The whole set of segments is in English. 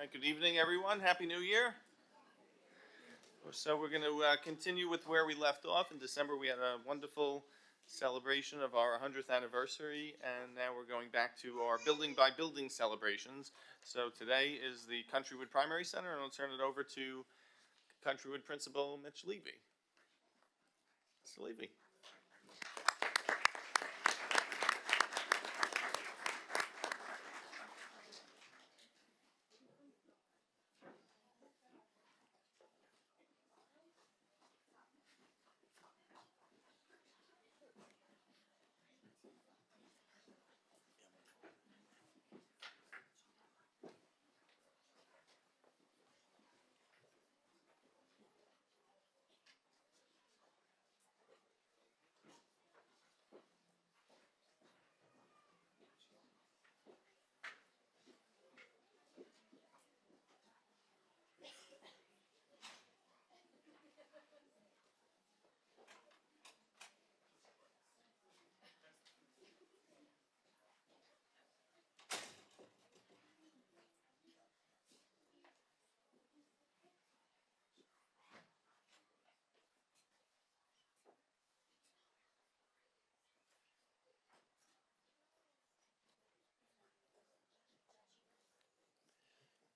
right, good evening, everyone. Happy New Year. So we're going to continue with where we left off. In December, we had a wonderful celebration of our 100th anniversary, and now we're going back to our building by building celebrations. So today is the Countrywood Primary Center, and I'll turn it over to Countrywood Principal Mitch Levy. Mr. Levy.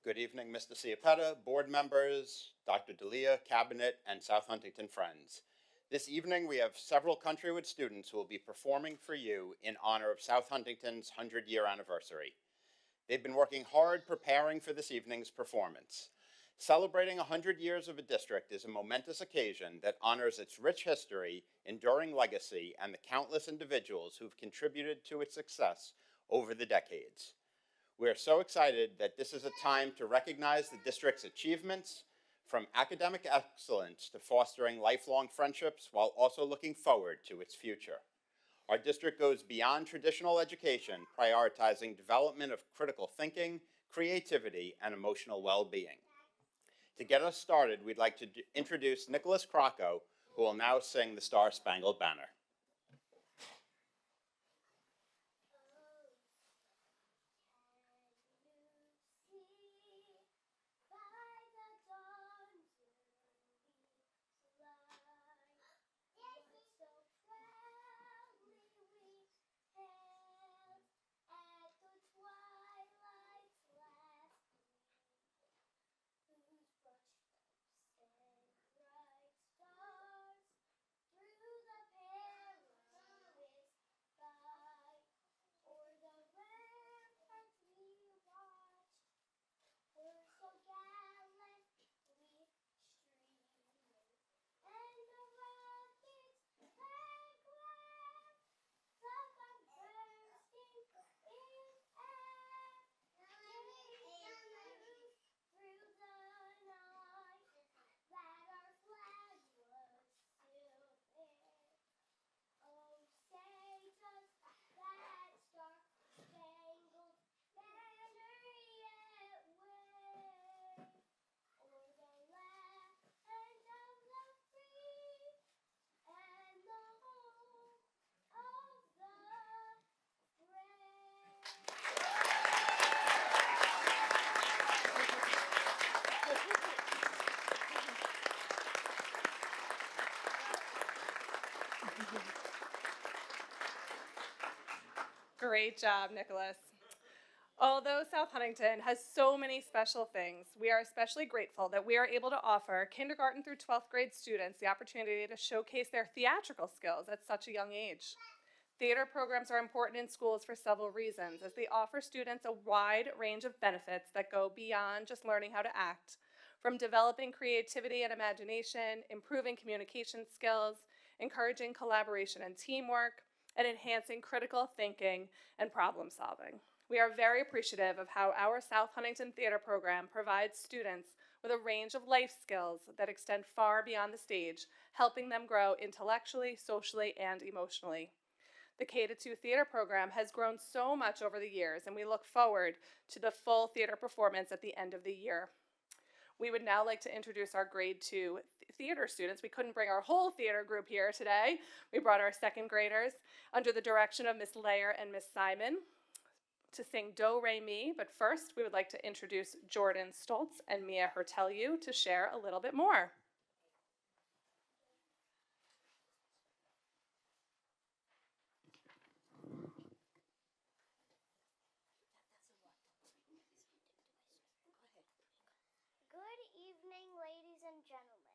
Good evening, Mr. Ciapetta, board members, Dr. D'Elia, cabinet, and South Huntington friends. This evening, we have several Countrywood students who will be performing for you in honor of South Huntington's 100-year anniversary. They've been working hard preparing for this evening's performance. Celebrating 100 years of a district is a momentous occasion that honors its rich history, enduring legacy, and the countless individuals who've contributed to its success over the decades. We are so excited that this is a time to recognize the district's achievements, from academic excellence to fostering lifelong friendships, while also looking forward to its future. Our district goes beyond traditional education, prioritizing development of critical thinking, creativity, and emotional well-being. To get us started, we'd like to introduce Nicholas Crocco, who will now sing the Star-Spangled Banner. Great job, Nicholas. Although South Huntington has so many special things, we are especially grateful that we are able to offer kindergarten through 12th grade students the opportunity to showcase their theatrical skills at such a young age. Theater programs are important in schools for several reasons, as they offer students a wide range of benefits that go beyond just learning how to act, from developing creativity and imagination, improving communication skills, encouraging collaboration and teamwork, and enhancing critical thinking and problem solving. We are very appreciative of how our South Huntington Theater program provides students with a range of life skills that extend far beyond the stage, helping them grow intellectually, socially, and emotionally. The K-2 theater program has grown so much over the years, and we look forward to the full theater performance at the end of the year. We would now like to introduce our grade 2 theater students. We couldn't bring our whole theater group here today. We brought our second graders under the direction of Miss Layer and Miss Simon. to sing Do, Re, Mi, but first we would like to introduce Jordan Stoltz and Mia Herteliu to share a little bit more. Good evening, ladies and gentlemen.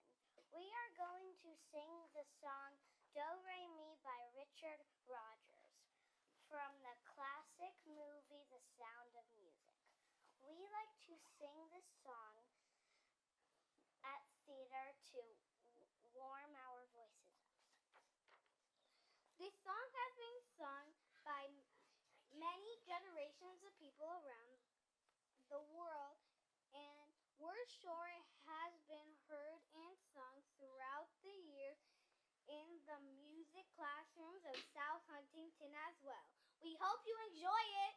We are going to sing the song Do, Re, Mi by Richard Rogers from the classic movie The Sound of Music. We like to sing this song at theater to warm our voices up. This song has been sung by many generations of people around the world, and we're sure it has been heard and sung throughout the years in the music classrooms of South Huntington as well. We hope you enjoy it.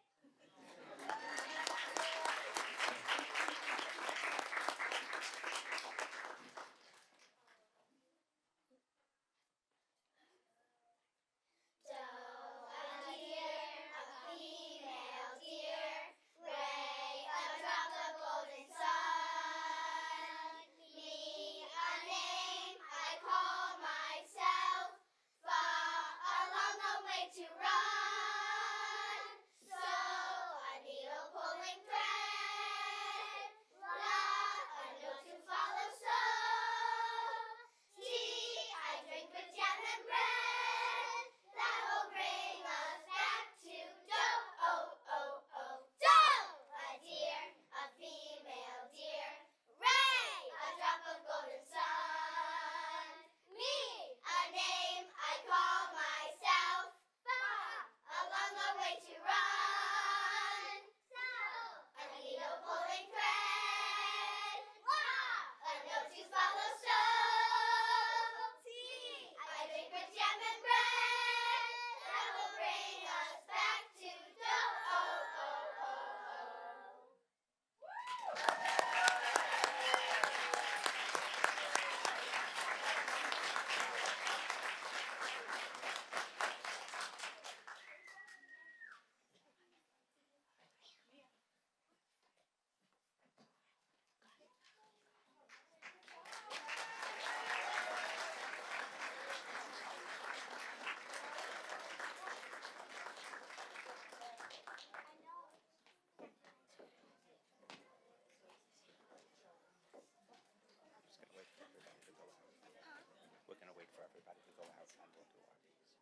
We're going to wait for everybody to go out and we'll do our piece.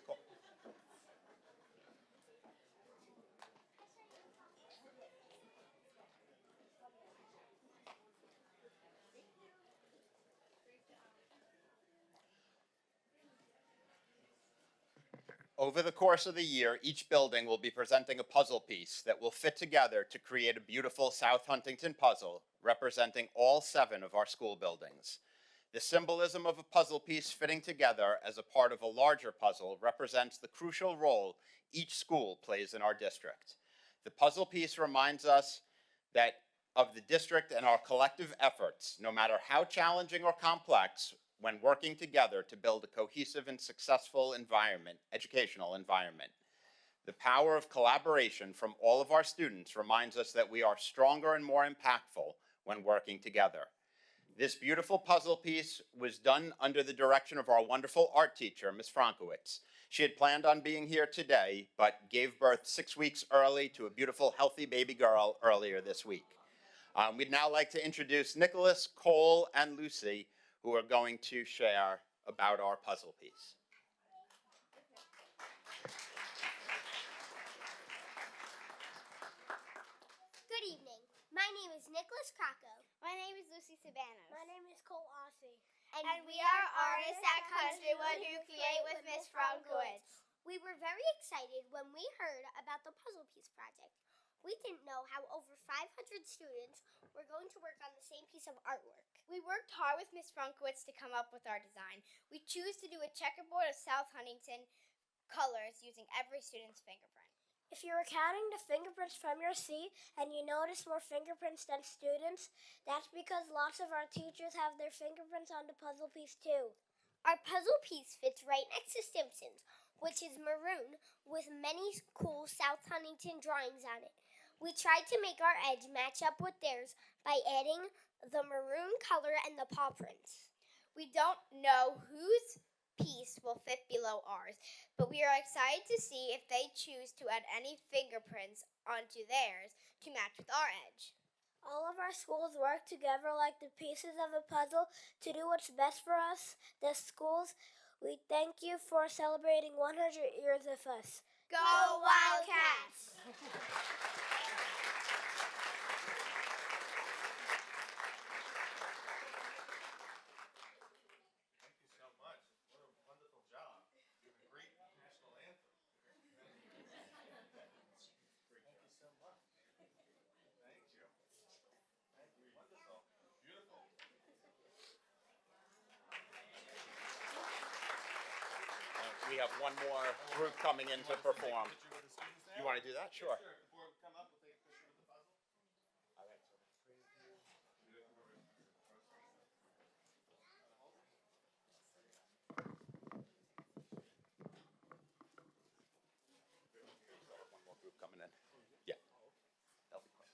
Cool. Over the course of the year, each building will be presenting a puzzle piece that will fit together to create a beautiful South Huntington puzzle representing all 7 of our school buildings. The symbolism of a puzzle piece fitting together as a part of a larger puzzle represents the crucial role each school plays in our district. The puzzle piece reminds us that of the district and our collective efforts, no matter how challenging or complex, when working together to build a cohesive and successful environment, educational environment. The power of collaboration from all of our students reminds us that we are stronger and more impactful when working together. This beautiful puzzle piece was done under the direction of our wonderful art teacher, Ms. Frankowitz. She had planned on being here today, but gave birth 6 weeks early to a beautiful, healthy baby girl earlier this week. We'd now like to introduce Nicholas, Cole, and Lucy, who are going to share about our puzzle piece. Good evening. My name is Nicholas Krakow. My name is Lucy Sabanos. My name is Cole Ossie. And we are artists at Countrywood who create with Miss Frankowitz. We were very excited when we heard about the puzzle piece project. We didn't know how over 500 students were going to work on the same piece of artwork. We worked hard with Miss Frankowitz to come up with our design. We chose to do a checkerboard of South Huntington colors using every student's fingerprint. If you were counting the fingerprints from your seat and you notice more fingerprints than students, that's because lots of our teachers have their fingerprints on the puzzle piece too. Our puzzle piece fits right next to Simpson's, which is maroon with many cool South Huntington drawings on it. We tried to make our edge match up with theirs by adding the maroon color and the paw prints. We don't know whose piece will fit below ours, but we are excited to see if they choose to add any fingerprints onto theirs to match with our edge. All of our schools work together like the pieces of a puzzle to do what's best for us, the schools. We thank you for celebrating 100 years with us. Go Wildcats! Thank you so much. What a wonderful job. A great national anthem. Thank you so much. Thank you. Thank you. Wonderful. Beautiful. We have one more group coming in to perform. Picture with the students now? You want to do that? Sure. Sure. Before we come up, we'll take a picture with the puzzle. One more group coming in. Yeah. That'll be quick.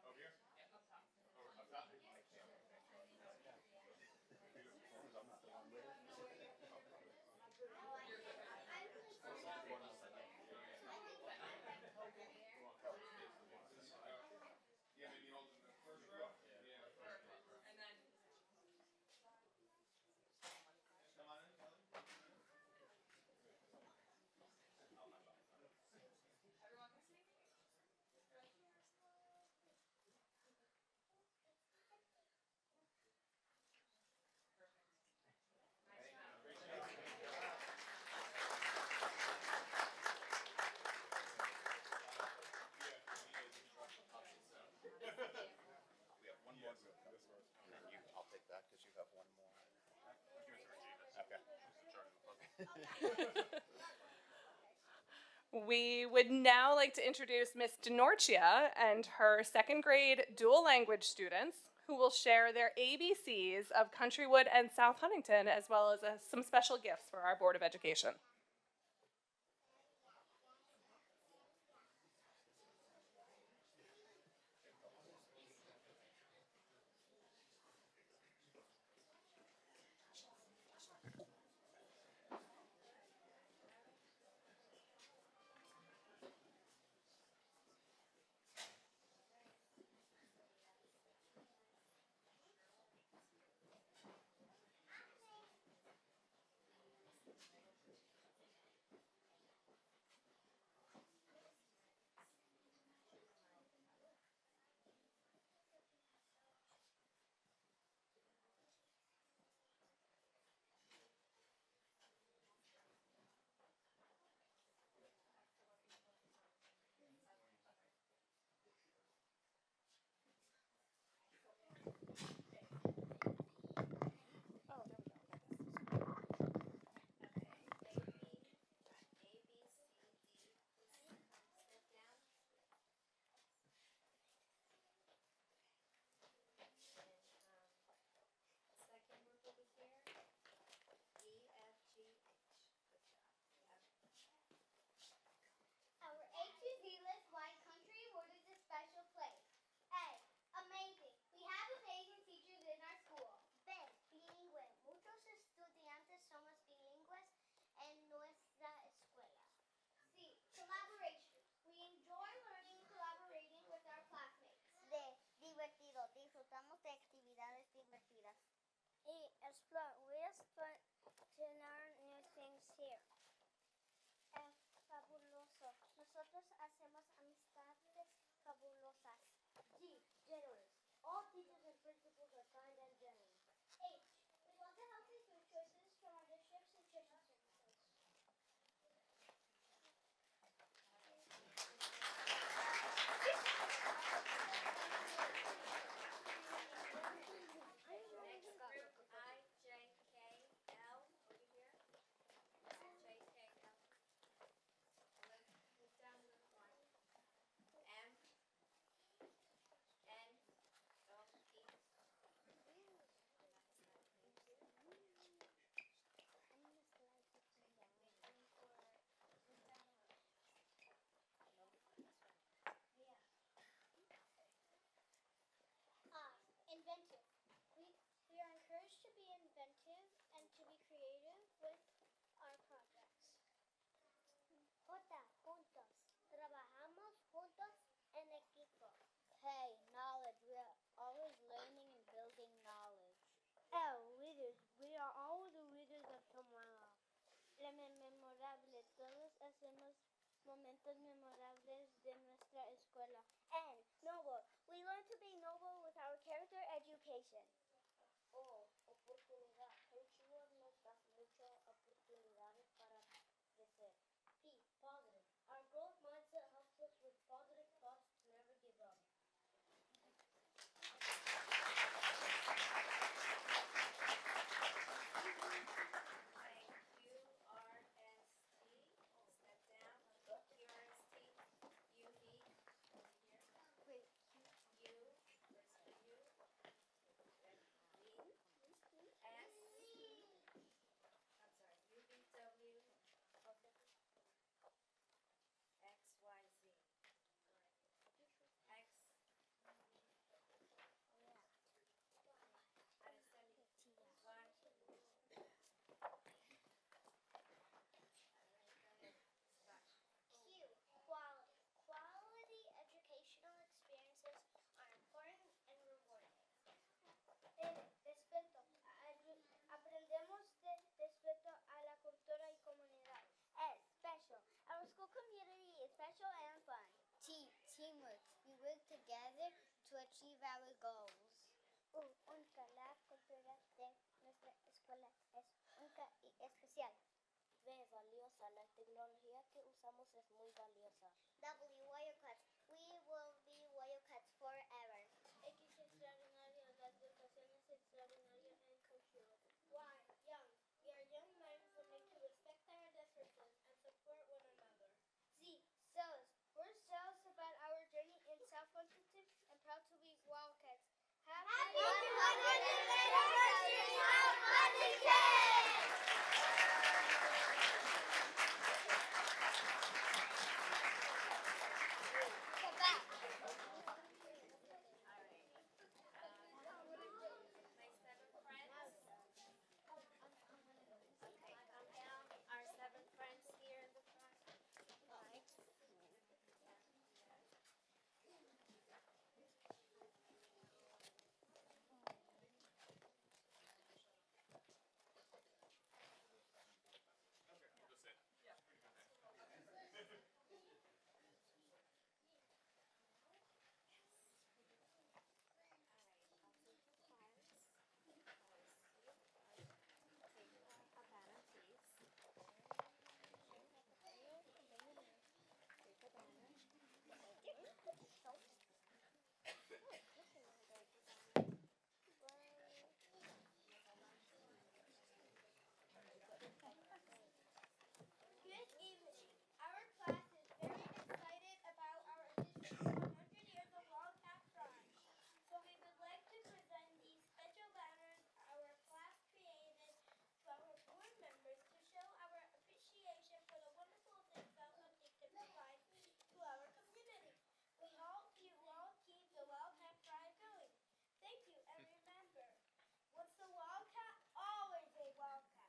Over here? Over up top? Yeah, maybe hold in the first row. Yeah, the first row. And then. Come on in, Kelly. We have one more group. And then I'll take that because you have one more. Okay. We would now like to introduce Miss DeNorcia and her second grade dual language students who will share their ABCs of Countrywood and South Huntington, as well as some special gifts for our Board of Education. Our A to Z list why Countrywood is a special place. A. Amazing. We have amazing teachers in our school. B. Bilingüe. Muchos estudiantes somos bilingües en nuestra escuela. C. Collaboration. We enjoy learning and collaborating with our classmates. D. Divertido. Disfrutamos de actividades divertidas. E. Explore. We explore to learn new things here. F. Fabuloso. Nosotros hacemos amistades fabulosas. G. Generous. All teachers and principals are kind and generous. H. We want to help the students memorable. Todos hacemos momentos memorables de nuestra escuela. And noble. We learn to be noble with our character education. O, oportunidad. Hechos nos dan muchas oportunidades para crecer. P, positive. Our growth mindset helps us with positive thoughts to never give up. Quality educational experiences are important and rewarding. Respeto. Aprendemos de respeto a la cultura y comunidad. S, special. Our school community is special and fun. T, teamwork. We work together to achieve our goals. U, única. La cultura de nuestra escuela es única y especial. V, valiosa. La tecnología que usamos es muy valiosa. W, Wildcats. We will be Wildcats forever. X, extraordinario. La educación es extraordinaria and cultural. Y, young. We are young minds who need to respect our differences and support one another. Z, zealous. We're zealous about our journey in South Huntington and proud to be Wildcats. Happy 100th anniversary, South Huntington! Good evening. Our class is very excited about our addition to 100 years of Wildcat Pride. So we would like to present these special banners our class created to our board members to show our appreciation for the wonderful things South Huntington provides to our community. We hope you all keep the Wildcat Pride going. Thank you, and remember, what's the Wildcat? Always a Wildcat.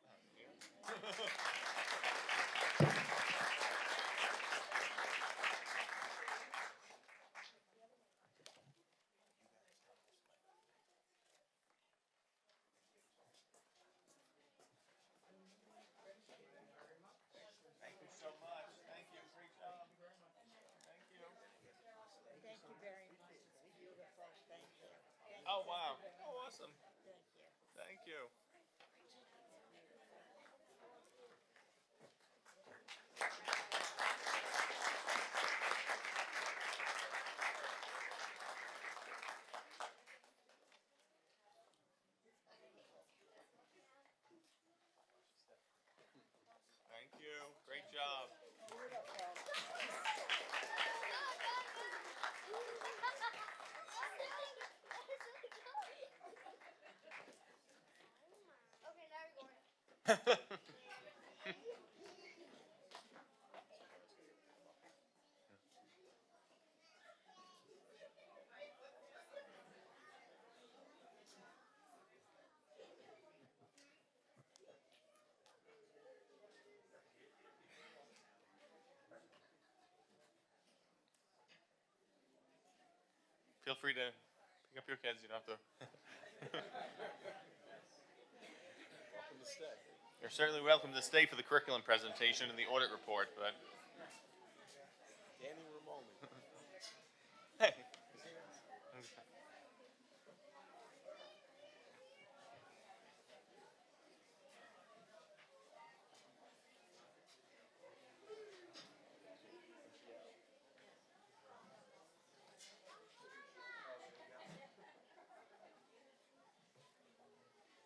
Thank you so much. Thank you. Great job. Thank you. Thank you very much. It's beautiful. Thank you. Oh, wow. Oh, awesome. Thank you. Thank you. Thank you. Great job. Okay, now you're going. Feel free to pick up your kids. You don't have to. Welcome to stay. You're certainly welcome to stay for the curriculum presentation and the audit report, but. Danny Ramone. Hey.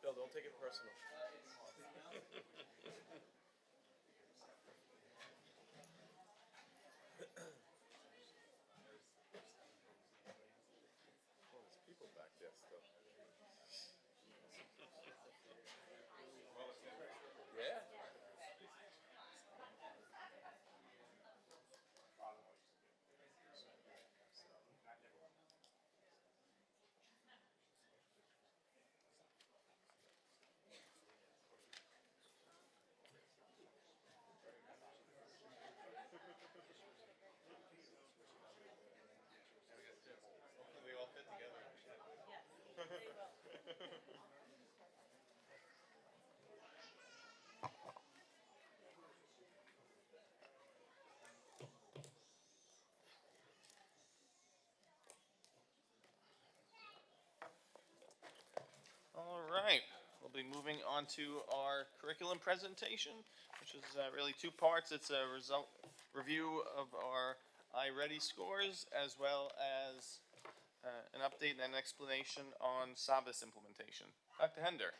Bill, don't take it personal. Oh, there's people back there still. Yeah. They all fit together. All right, we'll be moving on to our curriculum presentation, which is really two parts. It's a result review of our iReady scores, as well as an update and an explanation on SAVIS implementation. Dr. Hender.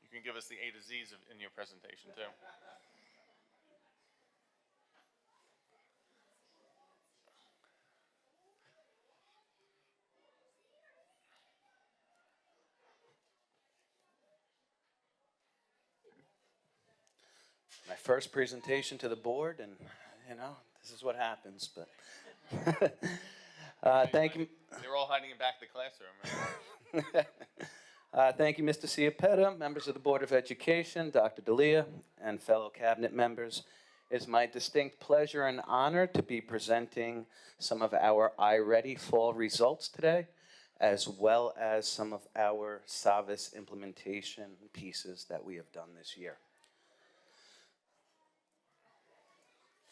You can give us the A to Z's in your presentation too. My first presentation to the board, and this is what happens. But thank you. They were all hiding in back of the classroom. Right? Thank you, Mr. Ciapetta, members of the Board of Education, Dr. D'Elia, and fellow cabinet members. It's my distinct pleasure and honor to be presenting some of our iReady fall results today, as well as some of our SAVIS implementation pieces that we have done this year.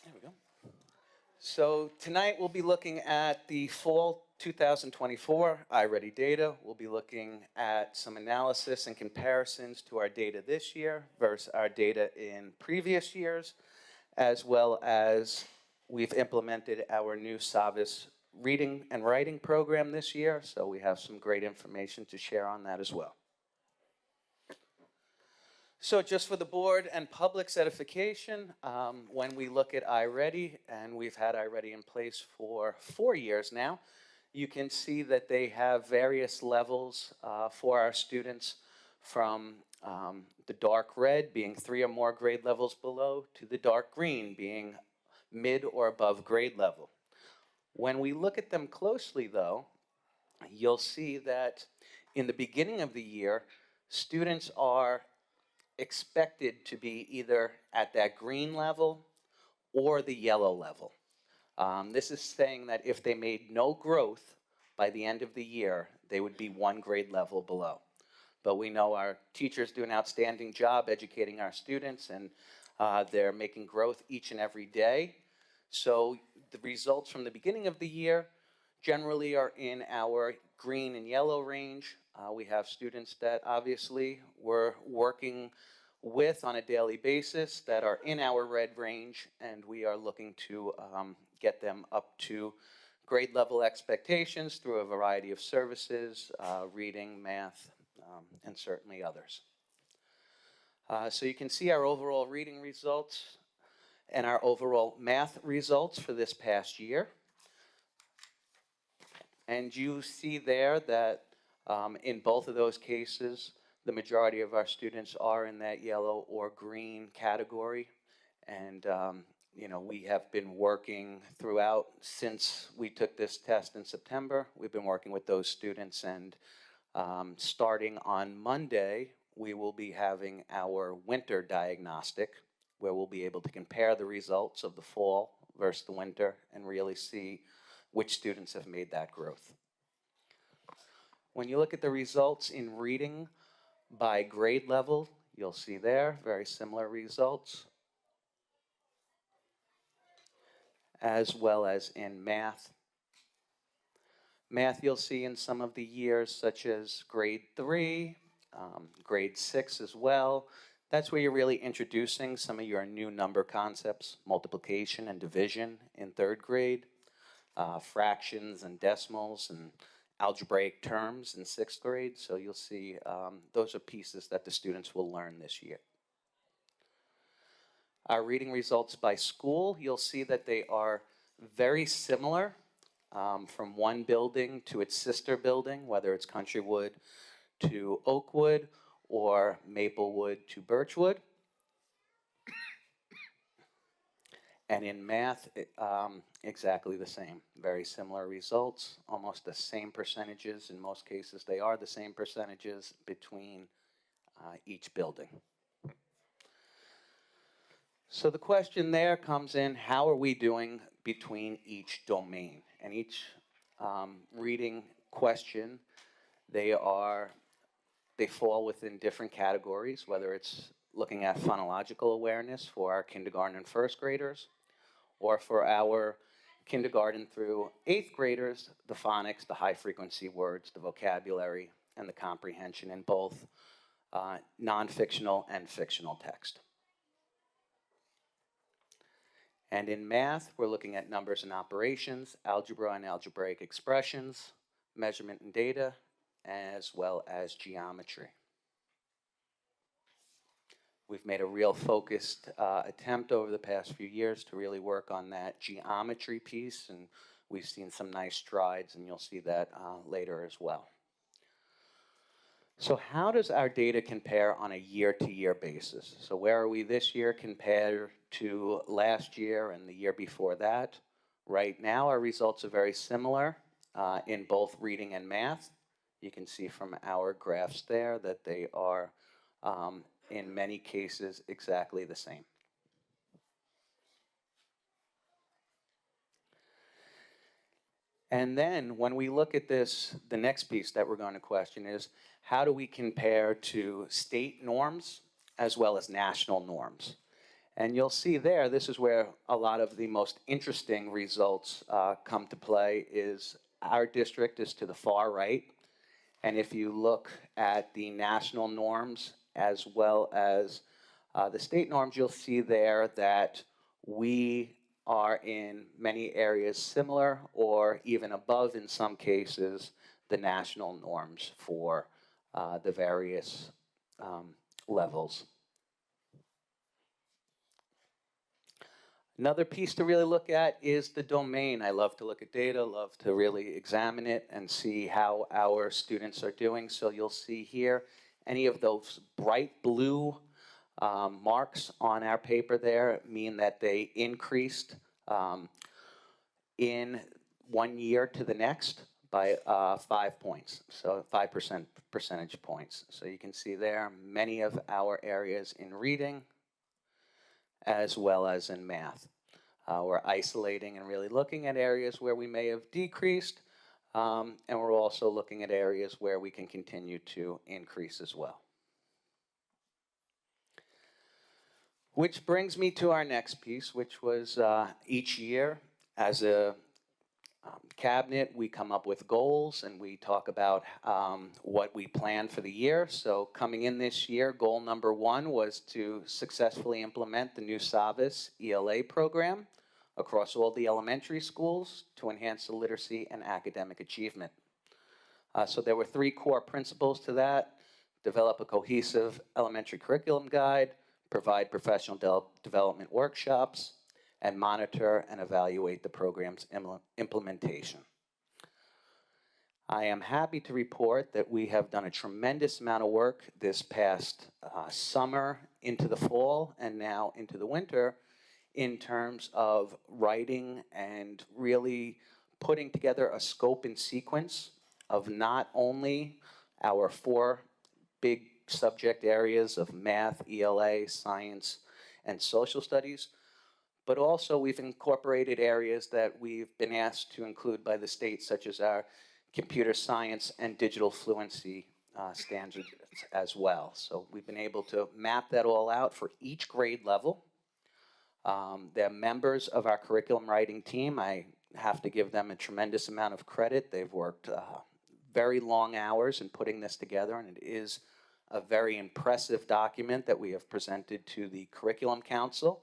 There we go. So tonight we'll be looking at the fall 2024 iReady data. We'll be looking at some analysis and comparisons to our data this year versus our data in previous years, as well as we've implemented our new SAVIS reading and writing program this year, so we have some great information to share on that as well. So just for the board and public's edification, when we look at iReady, and we've had iReady in place for 4 years now, you can see that they have various levels for our students, from the dark red being 3 or more grade levels below to the dark green being mid or above grade level. When we look at them closely though, you'll see that in the beginning of the year, students are expected to be either at that green level or the yellow level. This is saying that if they made no growth by the end of the year, they would be 1 grade level below. But we know our teachers do an outstanding job educating our students, and they're making growth each and every day. So the results from the beginning of the year generally are in our green and yellow range. We have students that obviously we're working with on a daily basis that are in our red range, and we are looking to get them up to grade level expectations through a variety of services, reading, math, and certainly others. So you can see our overall reading results and our overall math results for this past year. And you see there that in both of those cases, the majority of our students are in that yellow or green category. And we have been working throughout since we took this test in September. We've been working with those students, and starting on Monday, we will be having our winter diagnostic, where we'll be able to compare the results of the fall versus the winter and really see which students have made that growth. When you look at the results in reading by grade level, you'll see there very similar results, as well as in math. Math you'll see in some of the years such as grade 3, grade 6 as well. That's where you're really introducing some of your new number concepts, multiplication and division in 3rd grade, fractions and decimals and algebraic terms in 6th grade. So you'll see those are pieces that the students will learn this year. Our reading results by school, you'll see that they are very similar from one building to its sister building, whether it's Countrywood to Oakwood or Maplewood to Birchwood. And in math, exactly the same. Very similar results, almost the same percentages. In most cases, they are the same percentages between each building. So the question there comes in, how are we doing between each domain? And each reading question, they fall within different categories, whether it's looking at phonological awareness for our kindergarten and 1st graders, or for our kindergarten through 8th graders, the phonics, the high frequency words, the vocabulary, and the comprehension in both non-fictional and fictional text. And in math, we're looking at numbers and operations, algebra and algebraic expressions, measurement and data, as well as geometry. We've made a real focused attempt over the past few years to really work on that geometry piece, and we've seen some nice strides, and you'll see that later as well. So how does our data compare on a year-to-year basis? So where are we this year compared to last year and the year before that? Right now, our results are very similar in both reading and math. You can see from our graphs there that they are in many cases exactly the same. And then when we look at this, the next piece that we're going to question is, how do we compare to state norms as well as national norms? And you'll see there, this is where a lot of the most interesting results come to play. Is our district is to the far right. And if you look at the national norms as well as the state norms, you'll see there that we are in many areas similar or even above, in some cases, the national norms for the various levels. Another piece to really look at is the domain. I love to look at data, love to really examine it and see how our students are doing. So you'll see here any of those bright blue marks on our paper there mean that they increased in 1 year to the next by 5 points, so 5% percentage points. So you can see there many of our areas in reading as well as in math. We're isolating and really looking at areas where we may have decreased, and we're also looking at areas where we can continue to increase as well. Which brings me to our next piece, which was each year as a cabinet, we come up with goals and we talk about what we plan for the year. So coming in this year, goal number 1 was to successfully implement the new SAVIS ELA program across all the elementary schools to enhance the literacy and academic achievement. So there were 3 core principles to that: develop a cohesive elementary curriculum guide, provide professional development workshops, and monitor and evaluate the program's implementation. I am happy to report that we have done a tremendous amount of work this past summer into the fall and now into the winter in terms of writing and really putting together a scope and sequence of not only our 4 big subject areas of math, ELA, science, and social studies, but also we've incorporated areas that we've been asked to include by the state, such as our computer science and digital fluency standards as well. So we've been able to map that all out for each grade level. They're members of our curriculum writing team. I have to give them a tremendous amount of credit. They've worked very long hours in putting this together, and it is a very impressive document that we have presented to the Curriculum Council.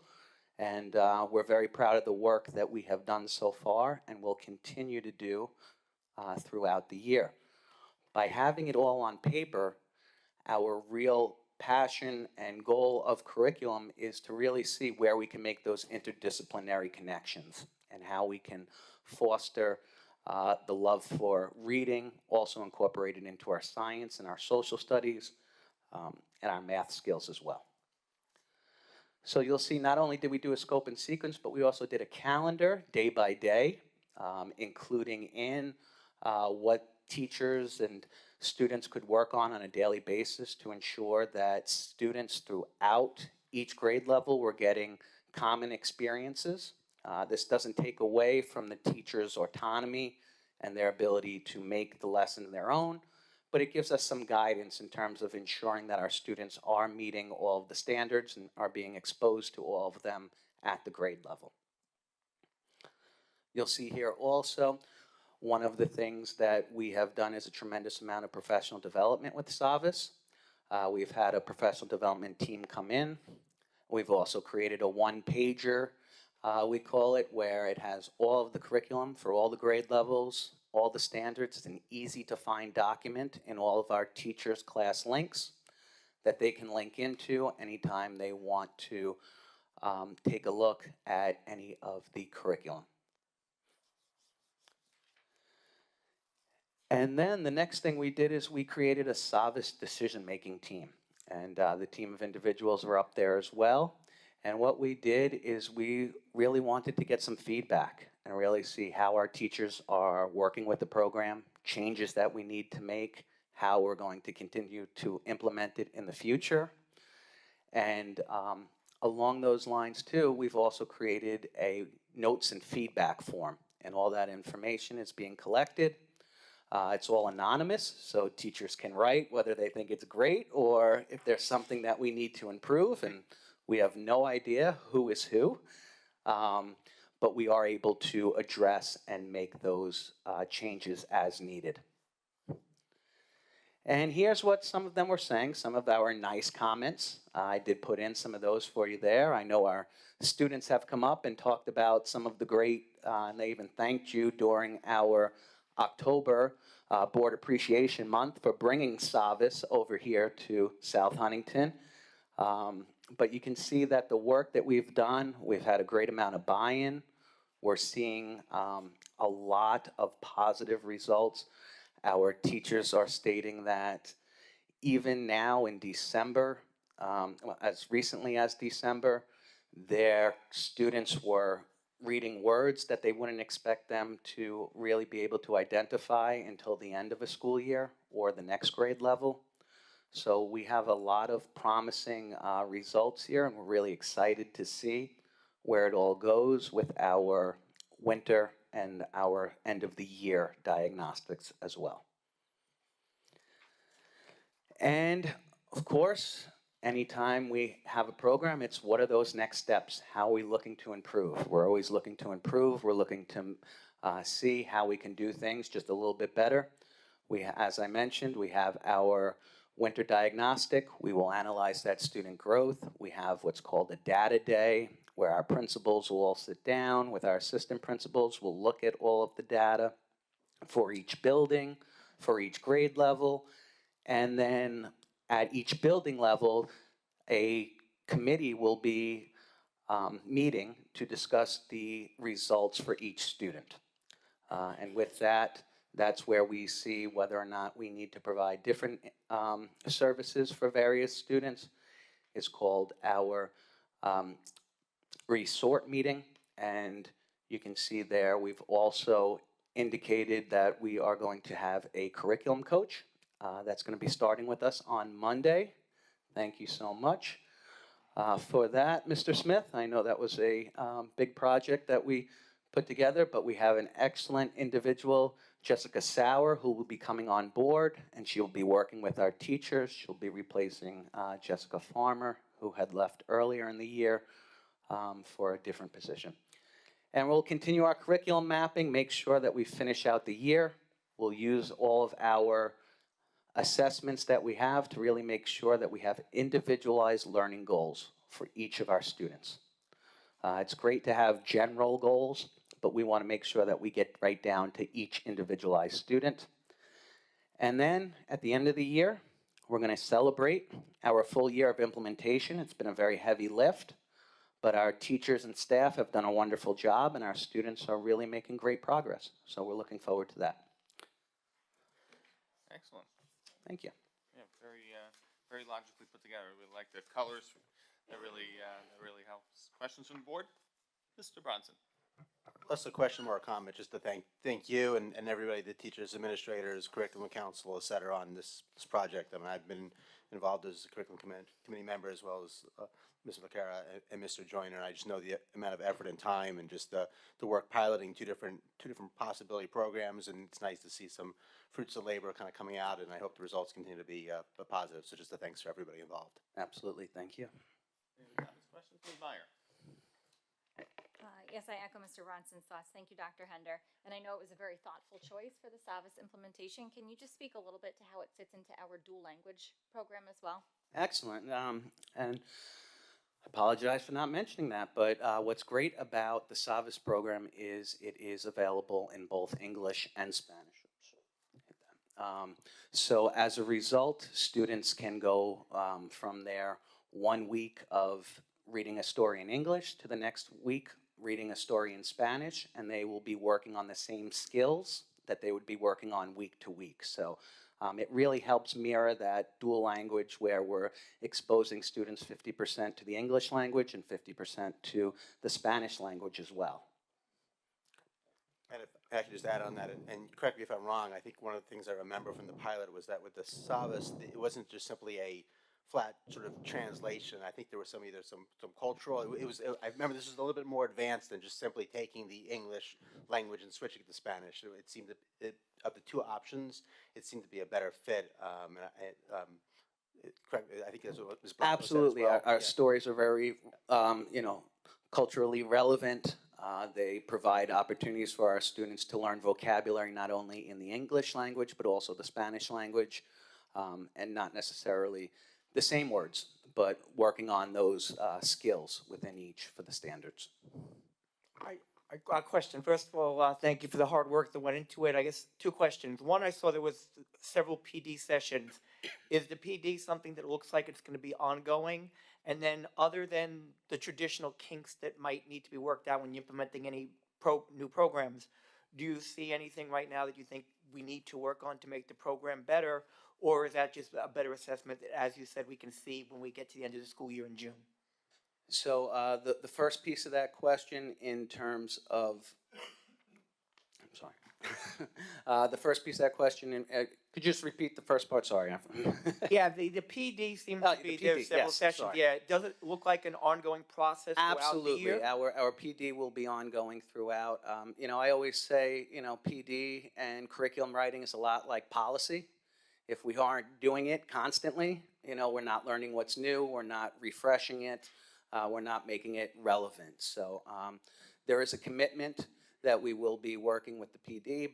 And we're very proud of the work that we have done so far and will continue to do throughout the year. By having it all on paper, our real passion and goal of curriculum is to really see where we can make those interdisciplinary connections and how we can foster the love for reading, also incorporated into our science and our social studies and our math skills as well. So you'll see not only did we do a scope and sequence, but we also did a calendar day by day, including in what teachers and students could work on a daily basis to ensure that students throughout each grade level were getting common experiences. This doesn't take away from the teacher's autonomy and their ability to make the lesson their own, but it gives us some guidance in terms of ensuring that our students are meeting all of the standards and are being exposed to all of them at the grade level. You'll see here also, one of the things that we have done is a tremendous amount of professional development with SAVIS. We've had a professional development team come in. We've also created a one-pager, we call it, where it has all of the curriculum for all the grade levels, all the standards. It's an easy-to-find document in all of our teachers' class links that they can link into anytime they want to take a look at any of the curriculum. And then the next thing we did is we created a SAVIS decision-making team. And the team of individuals are up there as well. And what we did is we really wanted to get some feedback and really see how our teachers are working with the program, changes that we need to make, how we're going to continue to implement it in the future. And along those lines too, we've also created a notes and feedback form. And all that information is being collected. It's all anonymous, so teachers can write whether they think it's great or if there's something that we need to improve, and we have no idea who is who, but we are able to address and make those changes as needed. And here's what some of them were saying, some of our nice comments. I did put in some of those for you there. I know our students have come up and talked about some of the great, and they even thanked you during our October Board Appreciation Month for bringing SAVIS over here to South Huntington. But you can see that the work that we've done, we've had a great amount of buy-in. We're seeing a lot of positive results. Our teachers are stating that even now in December, as recently as December, their students were reading words that they wouldn't expect them to really be able to identify until the end of a school year or the next grade level. So we have a lot of promising results here, and we're really excited to see where it all goes with our winter and our end of the year diagnostics as well. And of course, anytime we have a program, it's what are those next steps? How are we looking to improve? We're always looking to improve. We're looking to see how we can do things just a little bit better. As I mentioned, we have our winter diagnostic. We will analyze that student growth. We have what's called a data day, where our principals will all sit down with our assistant principals. We'll look at all of the data for each building, for each grade level, and then at each building level, a committee will be meeting to discuss the results for each student. And with that, that's where we see whether or not we need to provide different services for various students. It's called our resort meeting, and you can see there we've also indicated that we are going to have a curriculum coach that's going to be starting with us on Monday. Thank you so much for that, Mr. Smith. I know that was a big project that we put together, but we have an excellent individual Jessica Sauer, who will be coming on board, and she'll be working with our teachers. She'll be replacing Jessica Farmer, who had left earlier in the year for a different position. And we'll continue our curriculum mapping, make sure that we finish out the year. We'll use all of our assessments that we have to really make sure that we have individualized learning goals for each of our students. It's great to have general goals, but we want to make sure that we get right down to each individualized student. And then at the end of the year, we're going to celebrate our full year of implementation. It's been a very heavy lift, but our teachers and staff have done a wonderful job, and our students are really making great progress. So we're looking forward to that. Excellent. Thank you. Yeah, very logically put together. We like the colors. That really helps. Questions from the board? Mr. Bronson. Less a question, more a comment, just to thank you and everybody, the teachers, administrators, curriculum council, et cetera, on this project. I mean, I've been involved as a curriculum committee member as well as Ms. McCara and Mr. Joyner, and I just know the amount of effort and time and just the work piloting two different possibility programs, and it's nice to see some fruits of labor kind of coming out, and I hope the results continue to be positive. So just a thanks for everybody involved. Absolutely. Thank you. Any comments, questions? Ms. Meyer. Yes, I echo Mr. Bronson's thoughts. Thank you, Dr. Hender. And I know it was a very thoughtful choice for the SAVIS implementation. Can you just speak a little bit to how it fits into our dual language program as well? Excellent. And I apologize for not mentioning that, but what's great about the SAVIS program is it is available in both English and Spanish. So as a result, students can go from their 1 week of reading a story in English to the next week reading a story in Spanish, and they will be working on the same skills that they would be working on week to week. So it really helps mirror that dual language where we're exposing students 50% to the English language and 50% to the Spanish language as well. And if I could just add on that, and correct me if I'm wrong, I think one of the things I remember from the pilot was that with the SAVIS, it wasn't just simply a flat sort of translation. I think there was either some cultural. I remember this was a little bit more advanced than just simply taking the English language and switching it to Spanish. It seemed of the two options, it seemed to be a better fit. Correct. I think that's what Ms. Blanco Absolutely, said as well. our stories are very, culturally relevant. They provide opportunities for our students to learn vocabulary not only in the English language but also the Spanish language, and not necessarily the same words, but working on those skills within each for the standards. I got a question. First of all, thank you for the hard work that went into it. I guess two questions. One, I saw there was several PD sessions. Is the PD something that looks like it's going to be ongoing? And then other than the traditional kinks that might need to be worked out when you're implementing any new programs, do you see anything right now that you think we need to work on to make the program better? Or is that just a better assessment that, as you said, we can see when we get to the end of the school year in June? So the first piece of that question in terms of, I'm sorry, the first piece of that question, could you just repeat the first part? Sorry. Yeah, the PD seems to be, the there PD, several yes, sessions. sorry. Yeah, does it look like an ongoing process throughout Absolutely. the year? Our PD will be ongoing throughout. I always say, PD and curriculum writing is a lot like policy. If we aren't doing it constantly, we're not learning what's new, we're not refreshing it, we're not making it relevant. So there is a commitment that we will be working with the PD,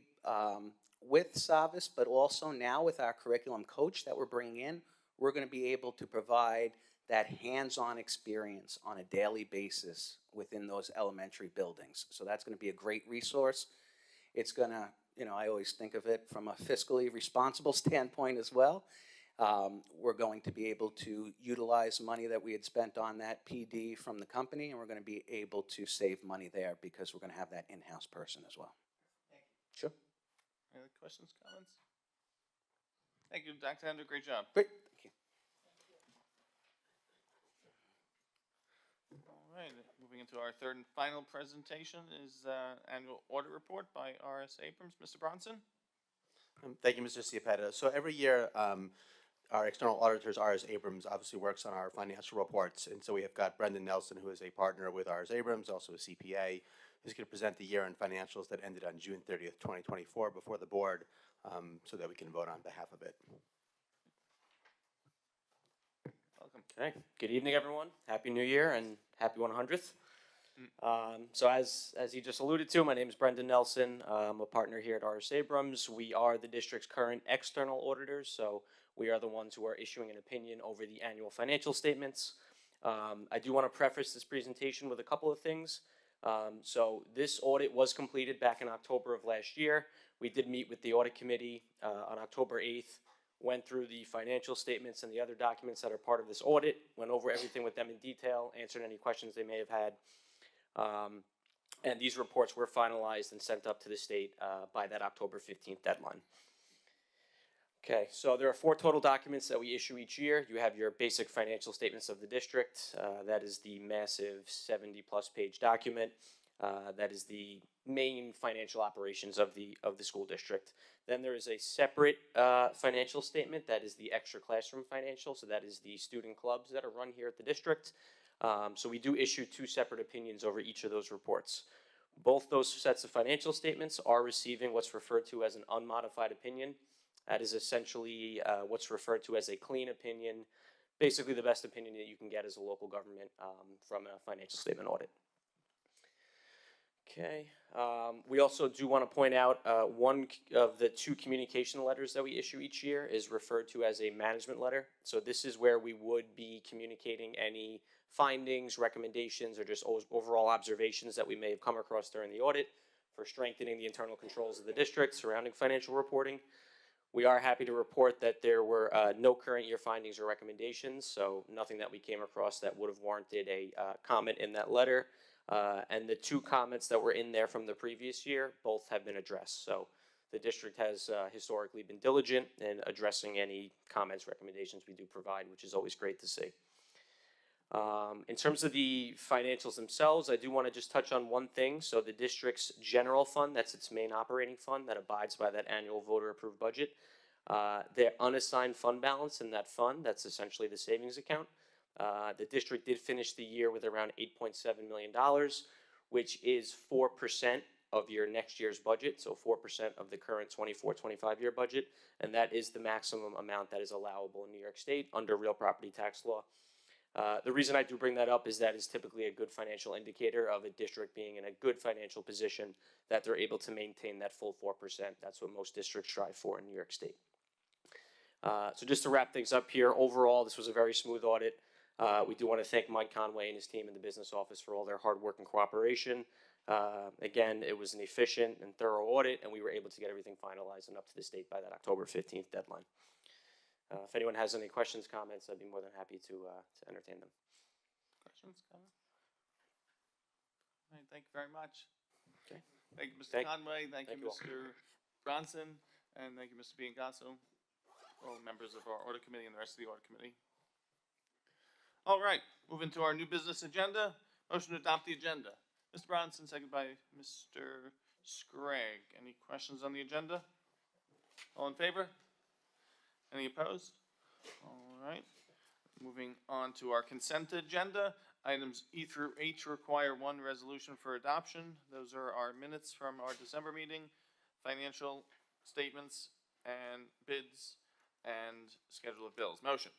with SAVIS, but also now with our curriculum coach that we're bringing in, we're going to be able to provide that hands-on experience on a daily basis within those elementary buildings. So that's going to be a great resource. It's going to, I always think of it from a fiscally responsible standpoint as well. We're going to be able to utilize money that we had spent on that PD from the company, and we're going to be able to save money there because we're going to have that in-house person as well. Thank you. Sure. Any other questions, comments? Thank you, Dr. Hender. Great job. Great. Thank you. All right, moving into our third and final presentation is annual audit report by R.S. Abrams. Mr. Bronson? Thank you, Mr. Ciapetta. So every year, our external auditors, R.S. Abrams, obviously works on our financial reports. And so we have got Brendan Nelson, who is a partner with R.S. Abrams, also a CPA, He's going to present the year-end financials that ended on June 30th, 2024 before the board so that we can vote on behalf of it. Welcome. Okay, good evening, everyone. Happy New Year and happy 100th. So as he just alluded to, my name is Brendan Nelson. I'm a partner here at R.S. Abrams. We are the district's current external auditors, so we are the ones who are issuing an opinion over the annual financial statements. I do want to preface this presentation with a couple of things. So this audit was completed back in October of last year. We did meet with the audit committee on October 8th, went through the financial statements and the other documents that are part of this audit, went over everything with them in detail, answered any questions they may have had. And these reports were finalized and sent up to the state by that October 15th deadline. Okay, so there are 4 total documents that we issue each year. You have your basic financial statements of the district. That is the massive 70-plus page document. That is the main financial operations of the school district. Then there is a separate financial statement. That is the extra classroom financial. So that is the student clubs that are run here at the district. So we do issue 2 separate opinions over each of those reports. Both those sets of financial statements are receiving what's referred to as an unmodified opinion. That is essentially what's referred to as a clean opinion, basically the best opinion that you can get as a local government from a financial statement audit. Okay, we also do want to point out one of the 2 communication letters that we issue each year is referred to as a management letter. So this is where we would be communicating any findings, recommendations, or just overall observations that we may have come across during the audit for strengthening the internal controls of the district surrounding financial reporting. We are happy to report that there were no current year findings or recommendations, so nothing that we came across that would have warranted a comment in that letter. And the 2 comments that were in there from the previous year, both have been addressed. So the district has historically been diligent in addressing any comments, recommendations we do provide, which is always great to see. In terms of the financials themselves, I do want to just touch on one thing. So the district's general fund, that's its main operating fund that abides by that annual voter-approved budget. Their unassigned fund balance in that fund, that's essentially the savings account. The district did finish the year with around $8.7 million, which is 4% of your next year's budget, so 4% of the current 24-25 year budget, and that is the maximum amount that is allowable in New York State under real property tax law. The reason I do bring that up is that is typically a good financial indicator of a district being in a good financial position, that they're able to maintain that full 4%. That's what most districts strive for in New York State. So just to wrap things up here, overall, this was a very smooth audit. We do want to thank Mike Conway and his team in the business office for all their hard work and cooperation. Again, it was an efficient and thorough audit, and we were able to get everything finalized and up to the state by that October 15th deadline. If anyone has any questions, comments, I'd be more than happy to entertain them. Questions, comments? All right, thank you very much. Okay. Thank you, Mr. Conway. Thank you, you all. Mr. Bronson. And thank you, Mr. Biancasso, all members of our audit committee and the rest of the audit committee. All right, moving to our new business agenda. Motion to adopt the agenda. Mr. Bronson, second by Mr. Scragg. Any questions on the agenda? All in favor? Any opposed? All right. Moving on to our consent agenda. Items E through H require 1 resolution for adoption. Those are our minutes from our December meeting, financial statements and bids, and schedule of bills. Motion.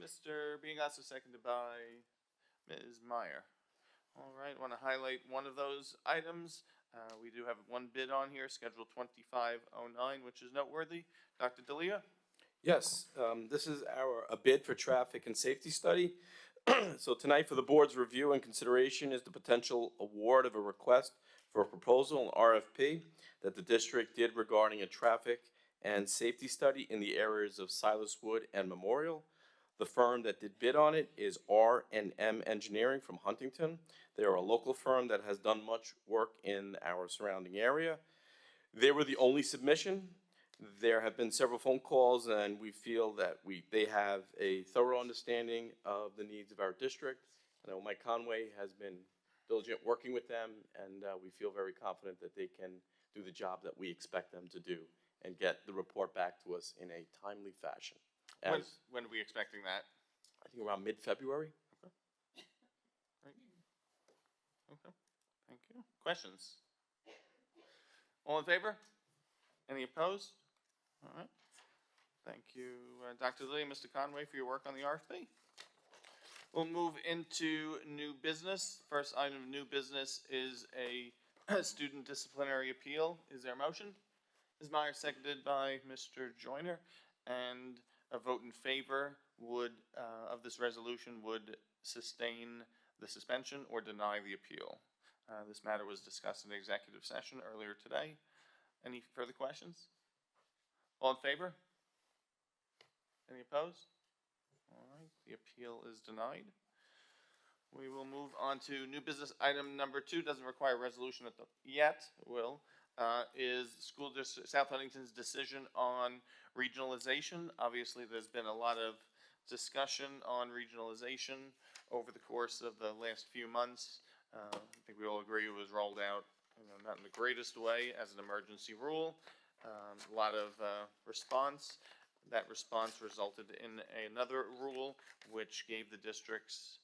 Mr. Biancasso, seconded by Ms. Meyer. All right, want to highlight one of those items. We do have 1 bid on here, Schedule 2509, which is noteworthy. Dr. D'Elia? Yes, this is a bid for traffic and safety study. So tonight for the board's review and consideration is the potential award of a request for a proposal, an RFP, that the district did regarding a traffic and safety study in the areas of Silas Wood and Memorial. The firm that did bid on it is R&M Engineering from Huntington. They are a local firm that has done much work in our surrounding area. They were the only submission. There have been several phone calls, and we feel that they have a thorough understanding of the needs of our district. I know Mike Conway has been diligent working with them, and we feel very confident that they can do the job that we expect them to do and get the report back to us in a timely fashion. When are we expecting that? I think around mid-February. Okay. Thank you. Questions? All in favor? Any opposed? All right. Thank you, Dr. Lee and Mr. Conway, for your work on the RFP. We'll move into new business. First item of new business is a student disciplinary appeal. Is there a motion? Ms. Meyer, seconded by Mr. Joyner, and a vote in favor would, of this resolution would sustain the suspension or deny the appeal. This matter was discussed in executive session earlier today. Any further questions? All in favor? Any opposed? All right, the appeal is denied. We will move on to new business item number 2. Doesn't require a resolution yet, will. Is school district South Huntington's decision on regionalization. Obviously, there's been a lot of discussion on regionalization over the course of the last few months. I think we all agree it was rolled out, not in the greatest way as an emergency rule. A lot of response. That response resulted in another rule, which gave the districts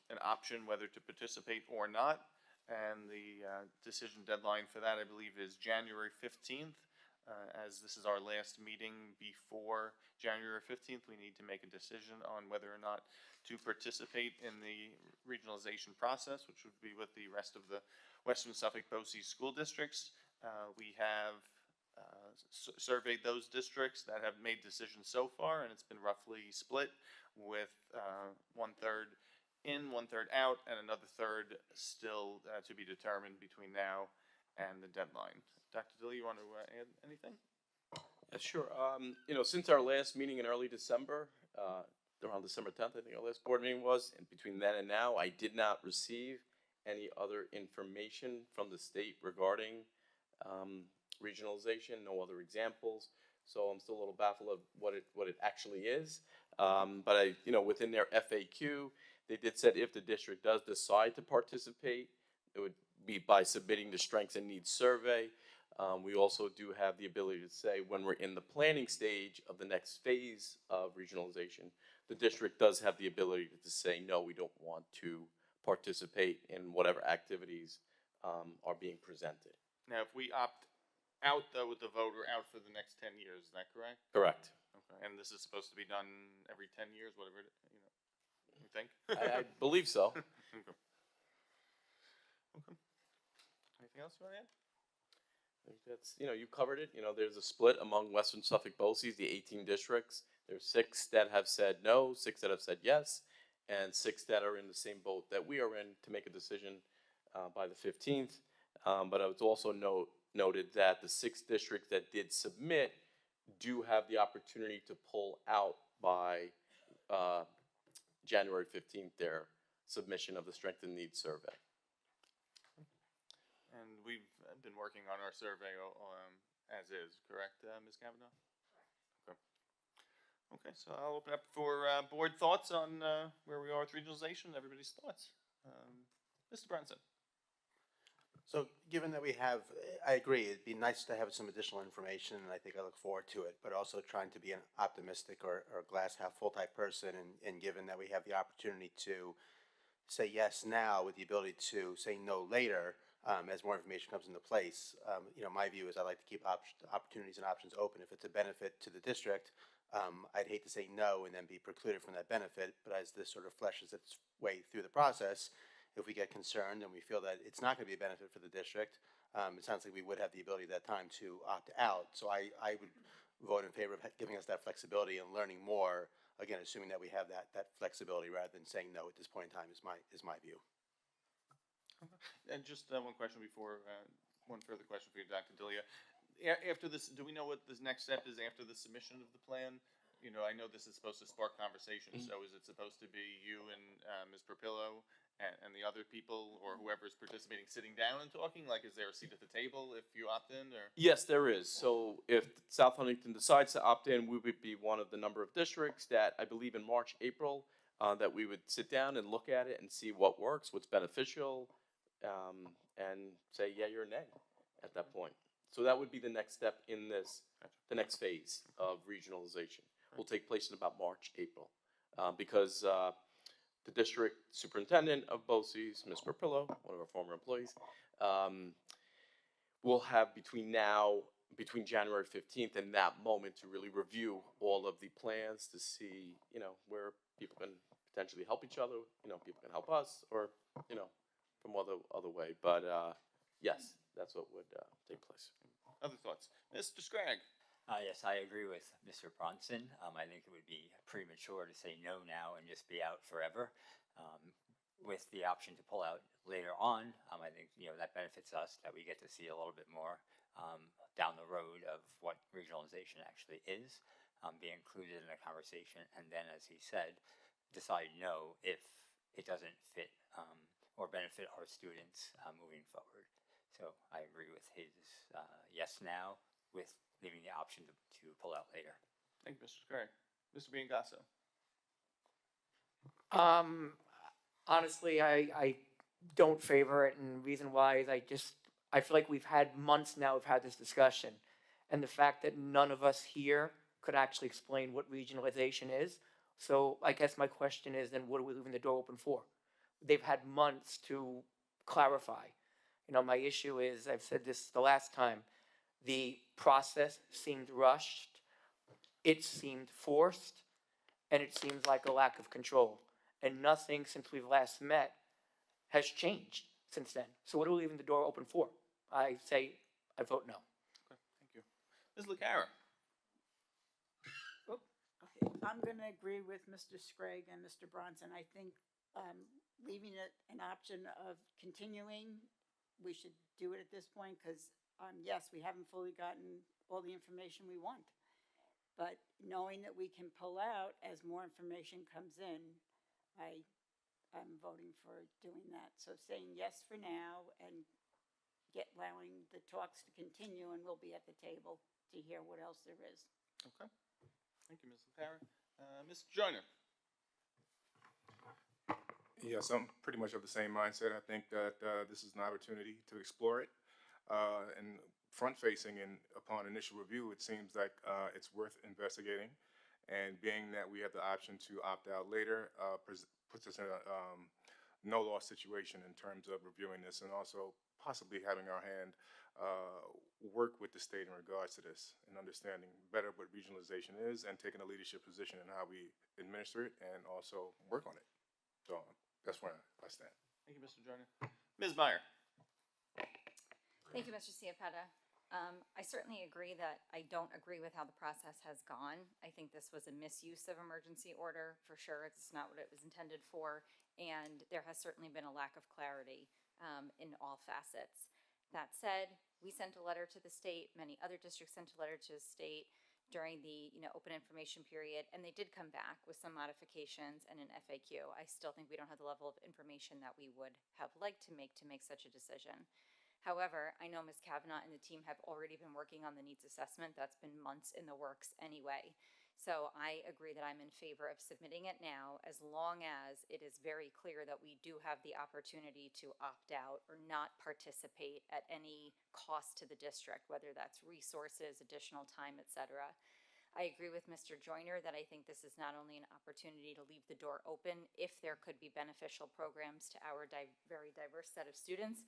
an option whether to participate or not. And the decision deadline for that, I believe, is January 15th. As this is our last meeting before January 15th, we need to make a decision on whether or not to participate in the regionalization process, which would be with the rest of the Western Suffolk BOCES school districts. We have surveyed those districts that have made decisions so far, and it's been roughly split with 1/3 in, 1/3 out, and another third still to be determined between now and the deadline. Dr. Dill, you want to add anything? Yeah, sure. Since our last meeting in early December, around December 10th, I think our last board meeting was, and between then and now, I did not receive any other information from the state regarding regionalization, no other examples. So I'm still a little baffled of what it actually is. But within their FAQ, they did say if the district does decide to participate, it would be by submitting the strengths and needs survey. We also do have the ability to say when we're in the planning stage of the next phase of regionalization, the district does have the ability to say, no, we don't want to participate in whatever activities are being presented. Now, if we opt out, though, with the vote, we're out for the next 10 years. Is that correct? Correct. Okay. And this is supposed to be done every 10 years, whatever you think? I believe so. Okay. Anything else you want to add? I think that's, you covered it. There's a split among Western Suffolk BOCES, the 18 districts. There's 6 that have said no, 6 that have said yes, and 6 that are in the same boat that we are in to make a decision by the 15th. But I was also noted that the 6 districts that did submit do have the opportunity to pull out by January 15th their submission of the Strength and Needs survey. And we've been working on our survey as is, correct, Ms. Kavanaugh? Okay. Okay, so I'll open up for board thoughts on where we are with regionalization, everybody's thoughts. Mr. Brunson. So given that we have, I agree, it'd be nice to have some additional information, and I think I look forward to it, but also trying to be an optimistic or glass half full type person, and given that we have the opportunity to say yes now with the ability to say no later, as more information comes into place, my view is I like to keep opportunities and options open. If it's a benefit to the district, I'd hate to say no and then be precluded from that benefit, but as this sort of fleshes its way through the process, if we get concerned and we feel that it's not going to be a benefit for the district, it sounds like we would have the ability at that time to opt out. So I would vote in favor of giving us that flexibility and learning more, again, assuming that we have that flexibility rather than saying no at this point in time is my view. And just one question before, one further question for you, Dr. Dilia. After this, do we know what this next step is after the submission of the plan? I know this is supposed to spark conversation, so is it supposed to be you and Ms. Perpillo and the other people or whoever is participating sitting down and talking? Like, is there a seat at the table if you opt in? Or Yes, there is. So if South Huntington decides to opt in, we would be one of the number of districts that I believe in March, April, that we would sit down and look at it and see what works, what's beneficial, and say yay or nay at that point. So that would be the next step in this, the next phase of regionalization. Will take place in about March, April, because the district superintendent of BOCES, Ms. Perpillo, one of our former employees, will have between January 15th and that moment to really review all of the plans to see, where people can potentially help each other, people can help us, or, from other way. But, yes, that's what would take place. Other thoughts? Mr. Scragg? Yes, I agree with Mr. Bronson. I think it would be premature to say no now and just be out forever. With the option to pull out later on, I think that benefits us, that we get to see a little bit more down the road of what regionalization actually is, be included in the conversation, and then, as he said, decide no if it doesn't fit or benefit our students moving forward. So I agree with his yes now, with leaving the option to pull out later. Thank you, Mr. Scragg. Mr. Biancasso? Honestly, I don't favor it, and the reason why is I feel like we've had months now, we've had this discussion, and the fact that none of us here could actually explain what regionalization is. So I guess my question is, then what are we leaving the door open for? They've had months to clarify. My issue is, I've said this the last time, the process seemed rushed, it seemed forced, and it seems like a lack of control. And nothing since we've last met has changed since then. So what are we leaving the door open for? I vote no. Okay, thank you. Ms. LaCara? Okay, I'm going to agree with Mr. Scragg and Mr. Bronson. I think leaving it an option of continuing, we should do it at this point because, yes, we haven't fully gotten all the information we want. But knowing that we can pull out as more information comes in, I'm voting for doing that. So saying yes for now and allowing the talks to continue, and we'll be at the table to hear what else there is. Okay. Thank you, Ms. LaCara. Mr. Joyner? Yes, I'm pretty much of the same mindset. I think that this is an opportunity to explore it. And front-facing, and upon initial review, it seems like it's worth investigating. And being that we have the option to opt out later, puts us in a no-loss situation in terms of reviewing this, and also possibly having our hand work with the state in regards to this and understanding better what regionalization is and taking a leadership position in how we administer it and also work on it. So that's where I stand. Thank you, Mr. Joyner. Ms. Meyer? Thank you, Mr. Ciapetta. I certainly agree that I don't agree with how the process has gone. I think this was a misuse of emergency order, for sure. It's not what it was intended for, and there has certainly been a lack of clarity in all facets. That said, we sent a letter to the state, many other districts sent a letter to the state during the open information period, and they did come back with some modifications and an FAQ. I still think we don't have the level of information that we would have liked to make such a decision. However, I know Ms. Kavanaugh and the team have already been working on the needs assessment. That's been months in the works anyway. So I agree that I'm in favor of submitting it now, as long as it is very clear that we do have the opportunity to opt out or not participate at any cost to the district, whether that's resources, additional time, etc. I agree with Mr. Joyner that I think this is not only an opportunity to leave the door open if there could be beneficial programs to our very diverse set of students,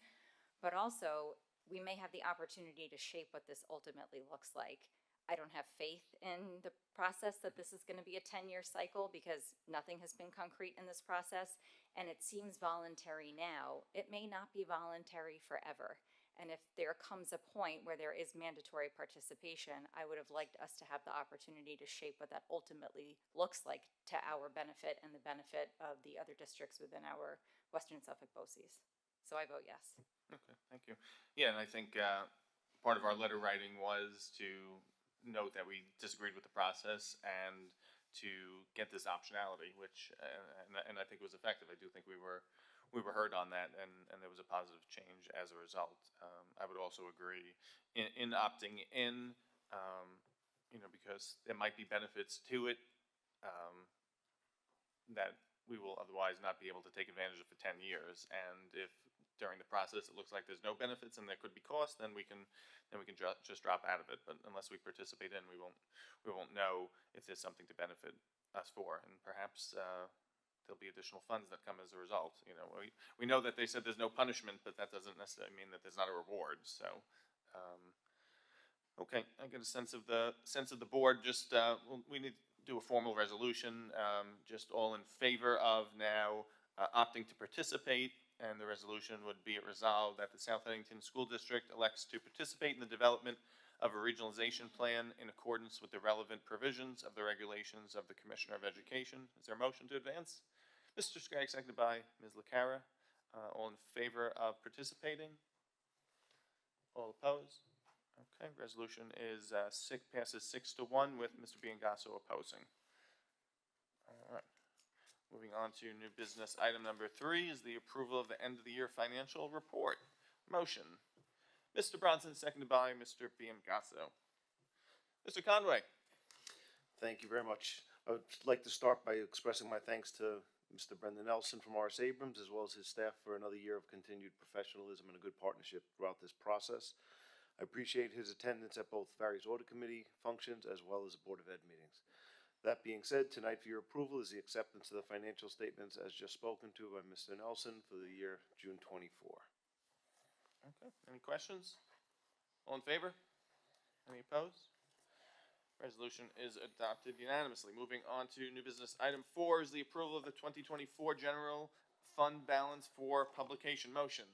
but also we may have the opportunity to shape what this ultimately looks like. I don't have faith in the process that this is going to be a 10-year cycle because nothing has been concrete in this process, and it seems voluntary now. It may not be voluntary forever. And if there comes a point where there is mandatory participation, I would have liked us to have the opportunity to shape what that ultimately looks like to our benefit and the benefit of the other districts within our Western Suffolk BOCES. So I vote yes. Okay, thank you. Yeah, and I think part of our letter writing was to note that we disagreed with the process and to get this optionality, which and I think it was effective. I do think we were heard on that, and there was a positive change as a result. I would also agree in opting in, because there might be benefits to it that we will otherwise not be able to take advantage of for 10 years. And if during the process it looks like there's no benefits and there could be costs, then we can just drop out of it. But unless we participate in, we won't know if there's something to benefit us for. And perhaps there'll be additional funds that come as a result. You know, we know that they said there's no punishment, but that doesn't necessarily mean that there's not a reward, so. Okay, I get a sense of the board, just, we need to do a formal resolution, just all in favor of now opting to participate, and the resolution would be it resolved that the South Huntington School District elects to participate in the development of a regionalization plan in accordance with the relevant provisions of the regulations of the Commissioner of Education. Is there a motion to advance? Mr. Scraggs, seconded by Ms. LaCara. All in favor of participating? All opposed? Okay, resolution is passes 6-1 with Mr. Biangasso opposing. All right. Moving on to new business, item number 3 is the approval of the end of the year financial report. Motion. Mr. Bronson, seconded by Mr. Biangasso. Mr. Conway. Thank you very much. I would like to start by expressing my thanks to Mr. Brendan Nelson from R.S. Abrams, as well as his staff, for another year of continued professionalism and a good partnership throughout this process. I appreciate his attendance at both various audit committee functions as well as Board of Ed meetings. That being said, tonight for your approval is the acceptance of the financial statements as just spoken to by Mr. Nelson for the year June 24. Okay, any questions? All in favor? Any opposed? Resolution is adopted unanimously. Moving on to new business, item 4 is the approval of the 2024 general fund balance for publication. Motion.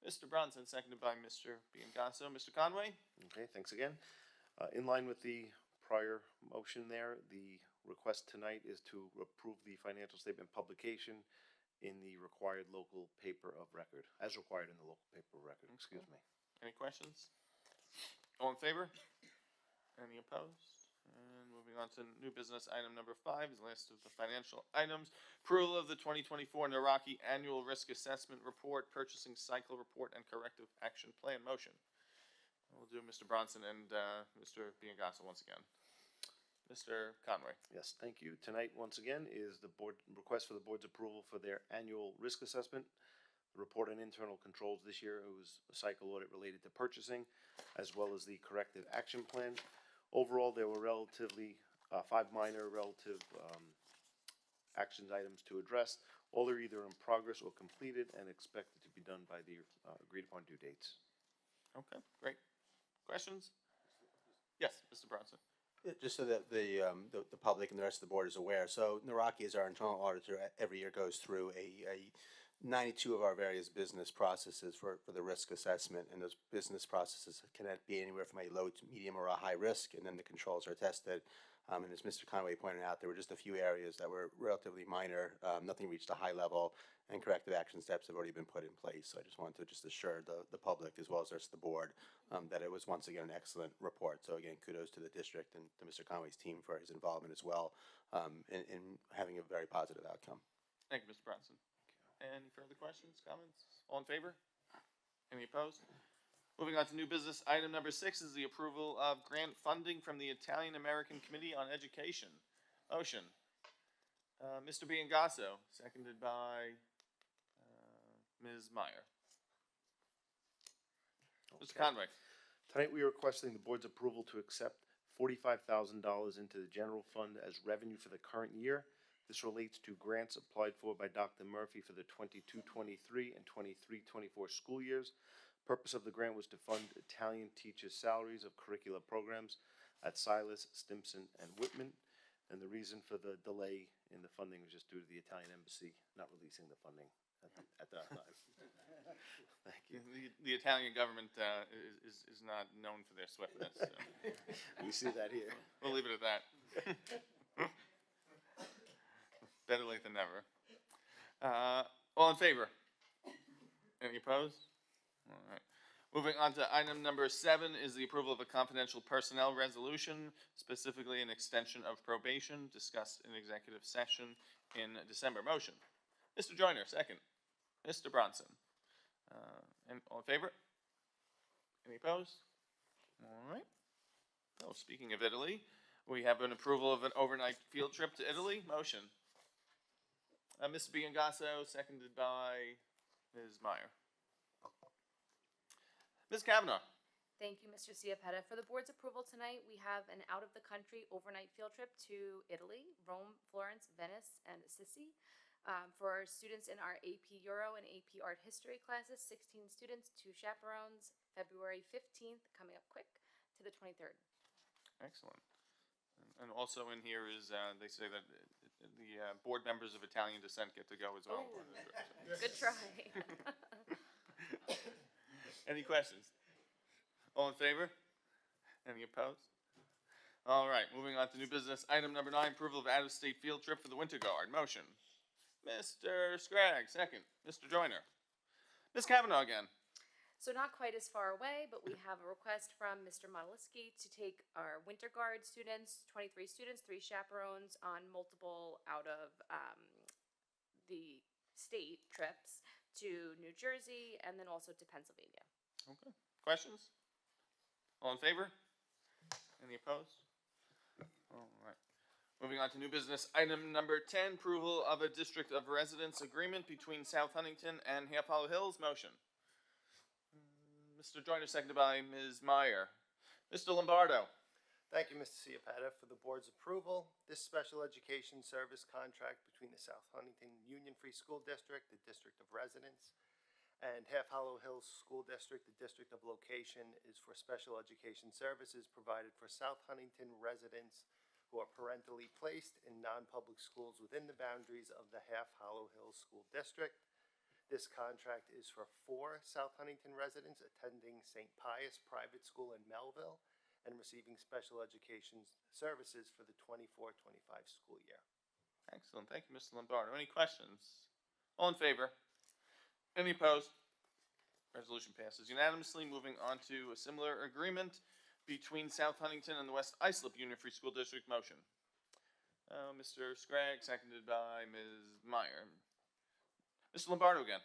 Mr. Bronson, seconded by Mr. Biangasso. Mr. Conway? Okay, thanks again. In line with the prior motion there, the request tonight is to approve the financial statement publication in the required local paper of record, as required in the local paper of record, excuse me. Any questions? All in favor? Any opposed? And moving on to new business, item number 5 is the last of the financial items. Approval of the 2024 Naraki Annual Risk Assessment Report, Purchasing Cycle Report, and Corrective Action Plan. Motion. We'll do Mr. Bronson and Mr. Biangasso once again. Mr. Conway. Yes, thank you. Tonight, once again, is the board request for the board's approval for their annual risk assessment. The report on internal controls this year, it was a cycle audit related to purchasing, as well as the corrective action plan. Overall, there were relatively 5 minor relative actions items to address. All are either in progress or completed and expected to be done by the agreed upon due dates. Okay, great. Questions? Yes, Mr. Bronson. Yeah, just so that the public and the rest of the board is aware. So Naraki, as our internal auditor, every year goes through a 92 of our various business processes for the risk assessment, and those business processes can be anywhere from a low to medium or a high risk, and then the controls are tested. And as Mr. Conway pointed out, there were just a few areas that were relatively minor, nothing reached a high level, and corrective action steps have already been put in place. So I just wanted to just assure the public as well as the rest of the board that it was once again an excellent report. So again, kudos to the district and to Mr. Conway's team for his involvement as well in having a very positive outcome. Thank you, Mr. Bronson. Any further questions, comments? All in favor? Any opposed? Moving on to new business, item number 6 is the approval of grant funding from the Italian American Committee on Education. Motion. Mr. Biangasso, seconded by Ms. Meyer. Mr. Conway. Tonight, we are requesting the board's approval to accept $45,000 into the general fund as revenue for the current year. This relates to grants applied for by Dr. Murphy for the 22-23 and 23-24 school years. Purpose of the grant was to fund Italian teachers' salaries of curricular programs at Silas, Stimson, and Whitman. And the reason for the delay in the funding was just due to the Italian embassy not releasing the funding at that time. Thank you. The Italian government is not known for their swiftness. So. We see that here. We'll leave it at that. Better late than never. All in favor? Any opposed? All right. Moving on to item number 7 is the approval of a confidential personnel resolution, specifically an extension of probation discussed in executive session in December. Motion. Mr. Joyner, second. Mr. Bronson. And all in favor? Any opposed? All right. Oh, speaking of Italy, we have an approval of an overnight field trip to Italy. Motion. Mr. Biangasso, seconded by Ms. Meyer. Ms. Kavanaugh. Thank you, Mr. Ciapetta. For the board's approval tonight, we have an out-of-the-country overnight field trip to Italy, Rome, Florence, Venice, and Assisi. For students in our AP Euro and AP Art History classes, 16 students, 2 chaperones, February 15th, coming up quick, to the 23rd. Excellent. And also in here is, they say that the board members of Italian descent get to go as well. Good try. Any questions? All in favor? Any opposed? All right, moving on to new business. Item number 9, approval of out-of-state field trip for the Winter Guard. Motion. Mr. Scraggs, second. Mr. Joyner. Ms. Kavanaugh again. So not quite as far away, but we have a request from Mr. Modeliski to take our Winter Guard students, 23 students, 3 chaperones, on multiple out of the state trips to New Jersey and then also to Pennsylvania. Okay. Questions? All in favor? Any opposed? All right. Moving on to new business. Item number 10, approval of a District of Residence agreement between South Huntington and Half Hollow Hills. Motion. Mr. Joyner, seconded by Ms. Meyer. Mr. Lombardo. Thank you, Mr. Ciapetta, for the board's approval. This special education service contract between the South Huntington Union Free School District, the District of Residence, and Half Hollow Hills School District, the District of Location, is for special education services provided for South Huntington residents who are parentally placed in non-public schools within the boundaries of the Half Hollow Hills School District. This contract is for 4 South Huntington residents attending St. Pius Private School in Melville and receiving special education services for the 24-25 school year. Excellent. Thank you, Mr. Lombardo. Any questions? All in favor? Any opposed? Resolution passes unanimously. Moving on to a similar agreement between South Huntington and the West Islip Union Free School District. Motion. Mr. Scraggs, seconded by Ms. Meyer. Mr. Lombardo again.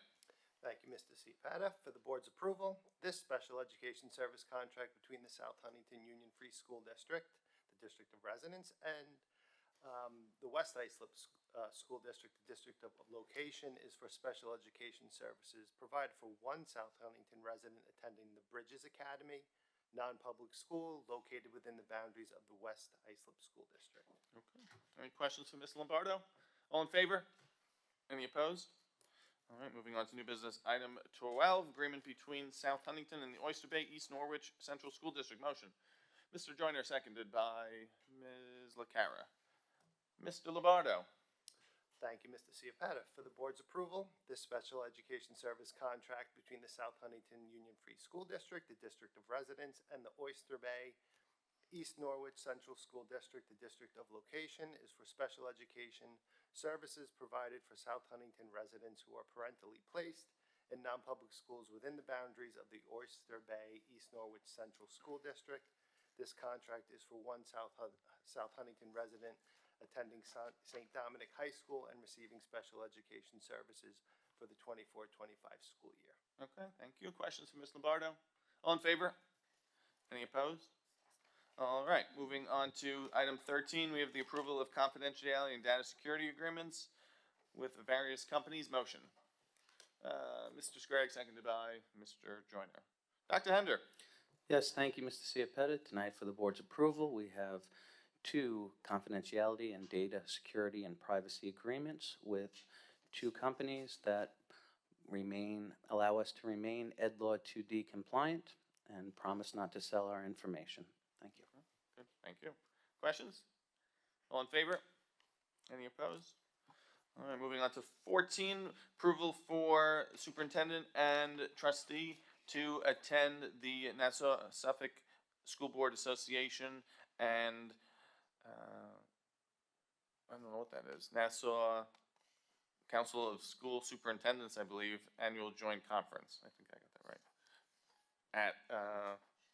Thank you, Mr. Ciapetta, for the board's approval. This special education service contract between the South Huntington Union Free School District, the District of Residence, and the West Islip School District, the District of Location, is for special education services provided for 1 South Huntington resident attending the Bridges Academy, non-public school located within the boundaries of the West Islip School District. Okay. Any questions for Mr. Lombardo? All in favor? Any opposed? All right, moving on to new business. Item 12, agreement between South Huntington and the Oyster Bay East Norwich Central School District. Motion. Mr. Joyner, seconded by Ms. LaCara. Mr. Lombardo. Thank you, Mr. Ciapetta, for the board's approval. This special education service contract between the South Huntington Union Free School District, the District of Residence, and the Oyster Bay East Norwich Central School District, the District of Location, is for special education services provided for South Huntington residents who are parentally placed in non-public schools within the boundaries of the Oyster Bay East Norwich Central School District. This contract is for 1 South Huntington resident attending St. Dominic High School and receiving special education services for the 24-25 school year. Okay, thank you. Questions for Ms. Lombardo? All in favor? Any opposed? All right, moving on to item 13, we have the approval of confidentiality and data security agreements with various companies. Motion. Mr. Scraggs, seconded by Mr. Joyner. Dr. Hender. Yes, thank you, Mr. Ciapetta. Tonight for the board's approval, we have 2 confidentiality and data security and privacy agreements with 2 companies that allow us to remain EdLaw 2D compliant and promise not to sell our information. Thank you. Good, thank you. Questions? All in favor? Any opposed? All right, moving on to 14, approval for superintendent and trustee to attend the Nassau Suffolk School Board Association and I don't know what that is, Nassau Council of School Superintendents, I believe, annual joint conference. I think I got that right. At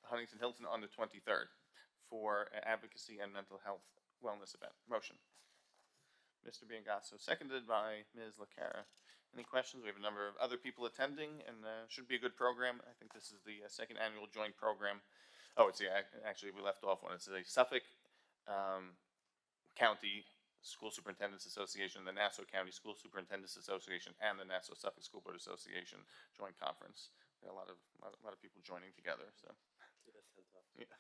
Huntington Hilton on the 23rd for advocacy and mental health wellness event. Motion. Mr. Biangasso, seconded by Ms. LaCara. Any questions? We have a number of other people attending, and should be a good program. I think this is the 2nd annual joint program. Oh, it's actually we left off one. It's a Suffolk County School Superintendents Association, the Nassau County School Superintendents Association, and the Nassau Suffolk School Board Association joint conference. There are a lot of people joining together. So. Yeah.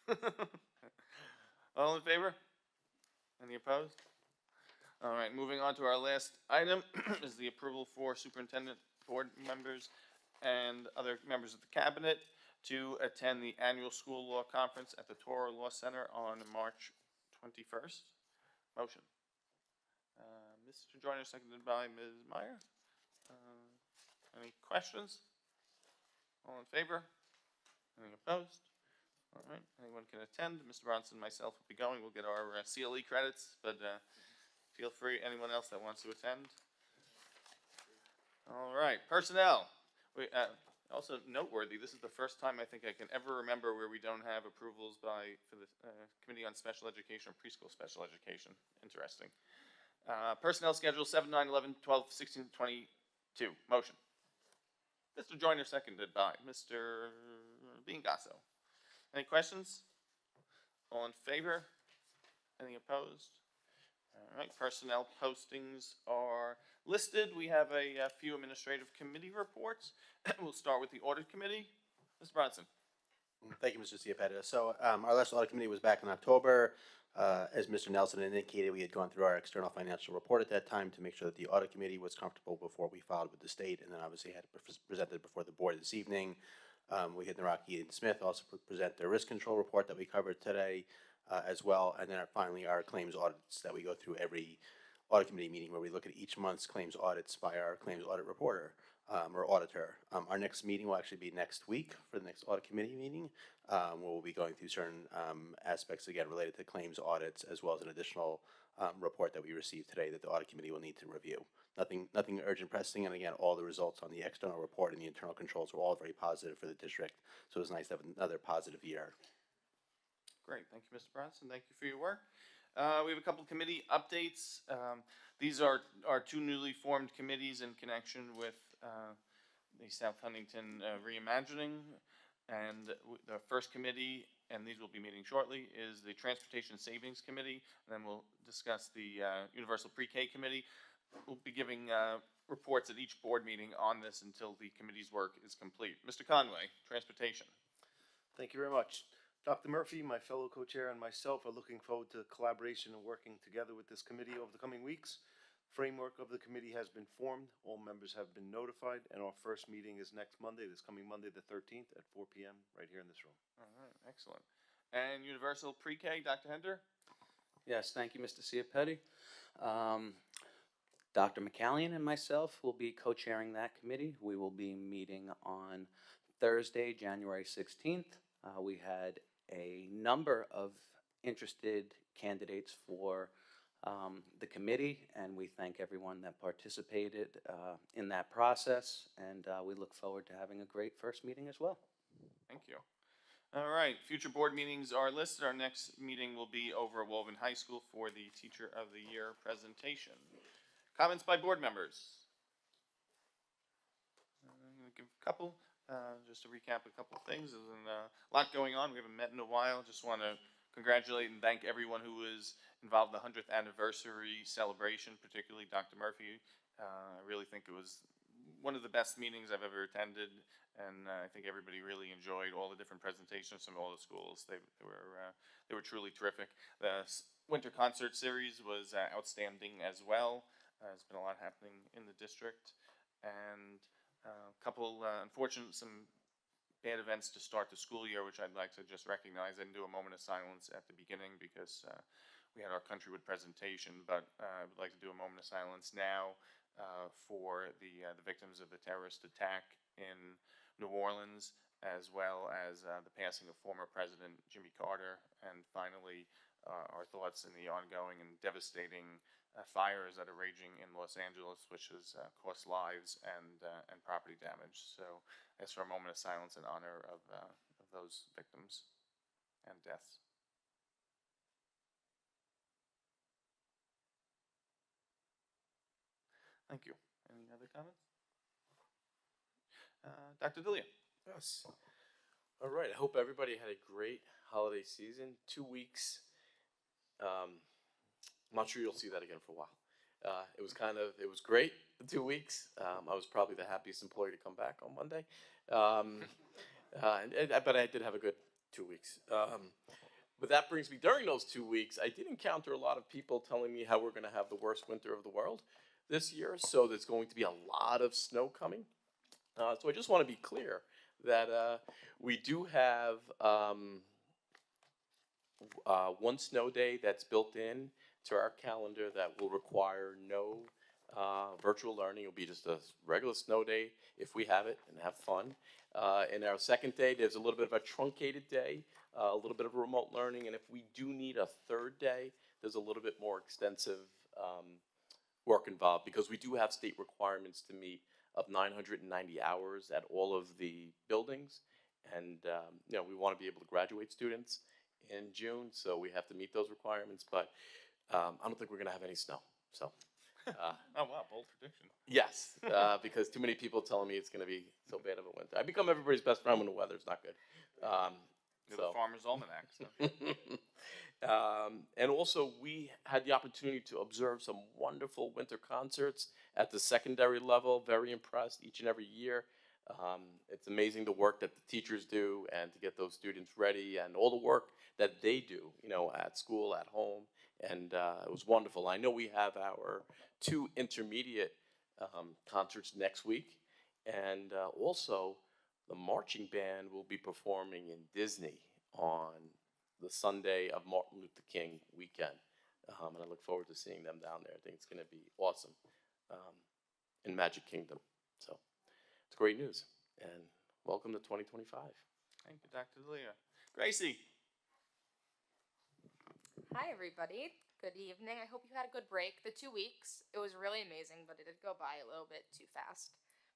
All in favor? Any opposed? All right, moving on to our last item is the approval for superintendent, board members, and other members of the cabinet to attend the annual school law conference at the Toro Law Center on March 21st. Motion. Mr. Joyner, seconded by Ms. Meyer. Any questions? All in favor? Any opposed? All right, anyone can attend. Mr. Bronson and myself will be going. We'll get our CLE credits, but feel free, anyone else that wants to attend. All right, personnel. We, also noteworthy, this is the first time I think I can ever remember where we don't have approvals for the Committee on Special Education or Preschool Special Education. Interesting. Personnel schedule 7, 9, 11, 12, 16, 22. Motion. Mr. Joyner, seconded by Mr. Bingasso. Any questions? All in favor? Any opposed? All right, personnel postings are listed. We have a few administrative committee reports. We'll start with the audit committee. Mr. Bronson. Thank you, Mr. Ciapetta. So our last audit committee was back in October. As Mr. Nelson indicated, we had gone through our external financial report at that time to make sure that the audit committee was comfortable before we filed with the state, and then obviously had to present it before the board this evening. We had Naraki and Smith also present their risk control report that we covered today as well, and then finally our claims audits that we go through every audit committee meeting where we look at each month's claims audits by our claims audit reporter or auditor. Our next meeting will actually be next week for the next audit committee meeting, where we'll be going through certain aspects again related to claims audits, as well as an additional report that we received today that the audit committee will need to review. Nothing urgent pressing, and again, all the results on the external report and the internal controls were all very positive for the district. So it was nice to have another positive year. Great, thank you, Mr. Bronson. Thank you for your work. We have a couple committee updates. These are our two newly formed committees in connection with the South Huntington Reimagining. And the first committee, and these will be meeting shortly, is the Transportation Savings Committee. And then we'll discuss the Universal Pre-K Committee. We'll be giving reports at each board meeting on this until the committee's work is complete. Mr. Conway, Transportation. Thank you very much. Dr. Murphy, my fellow co-chair, and myself are looking forward to collaboration and working together with this committee over the coming weeks. Framework of the committee has been formed. All members have been notified, and our first meeting is next Monday, this coming Monday the 13th at 4 p.m. right here in this room. All right, excellent. And Universal Pre-K, Dr. Hender? Yes, thank you, Mr. Ciapetta. Dr. McCallion and myself will be co-chairing that committee. We will be meeting on Thursday, January 16th. We had a number of interested candidates for the committee, and we thank everyone that participated in that process, and we look forward to having a great first meeting as well. Thank you. All right, future board meetings are listed. Our next meeting will be over at Woburn High School for the Teacher of the Year presentation. Comments by board members? I'm going to give a couple, just to recap a couple of things. There's a lot going on. We haven't met in a while. Just want to congratulate and thank everyone who was involved in the 100th anniversary celebration, particularly Dr. Murphy. I really think it was one of the best meetings I've ever attended, and I think everybody really enjoyed all the different presentations from all the schools. They were truly terrific. The winter concert series was outstanding as well. There's been a lot happening in the district, and a couple some bad events to start the school year, which I'd like to just recognize. I didn't do a moment of silence at the beginning because we had our Countrywood presentation, but I would like to do a moment of silence now for the victims of the terrorist attack in New Orleans, as well as the passing of former President Jimmy Carter, and finally our thoughts in the ongoing and devastating fires that are raging in Los Angeles, which has cost lives and property damage. So, I ask for a moment of silence in honor of those victims and deaths. Thank you. Any other comments? Dr. D'Elia. Yes. All right. I hope everybody had a great holiday season. 2 weeks. I'm not sure you'll see that again for a while. It was great, the 2 weeks. I was probably the happiest employee to come back on Monday. But I did have a good 2 weeks. But that brings me, during those 2 weeks, I did encounter a lot of people telling me how we're going to have the worst winter of the world this year. So there's going to be a lot of snow coming. So I just want to be clear that we do have one snow day that's built in to our calendar that will require no virtual learning. It'll be just a regular snow day if we have it and have fun. And our second day, there's a little bit of a truncated day, a little bit of remote learning. And if we do need a third day, there's a little bit more extensive work involved because we do have state requirements to meet of 990 hours at all of the buildings. And you know, we want to be able to graduate students in June, so we have to meet those requirements. But I don't think we're going to have any snow. So. Oh wow, bold prediction. Yes, because too many people telling me it's going to be so bad of a winter. I become everybody's best friend when the weather's not good. You're the farmer's almanac. So. And also, we had the opportunity to observe some wonderful winter concerts at the secondary level. Very impressed each and every year. It's amazing the work that the teachers do and to get those students ready and all the work that they do, you know, at school, at home. And it was wonderful. I know we have our 2 intermediate concerts next week. And also, the marching band will be performing in Disney on the Sunday of Martin Luther King weekend. And I look forward to seeing them down there. I think it's going to be awesome in Magic Kingdom. So it's great news. And welcome to 2025. Thank you, Dr. D'Elia. Gracie. Hi, everybody. Good evening. I hope you had a good break. The 2 weeks, it was really amazing, but it did go by a little bit too fast.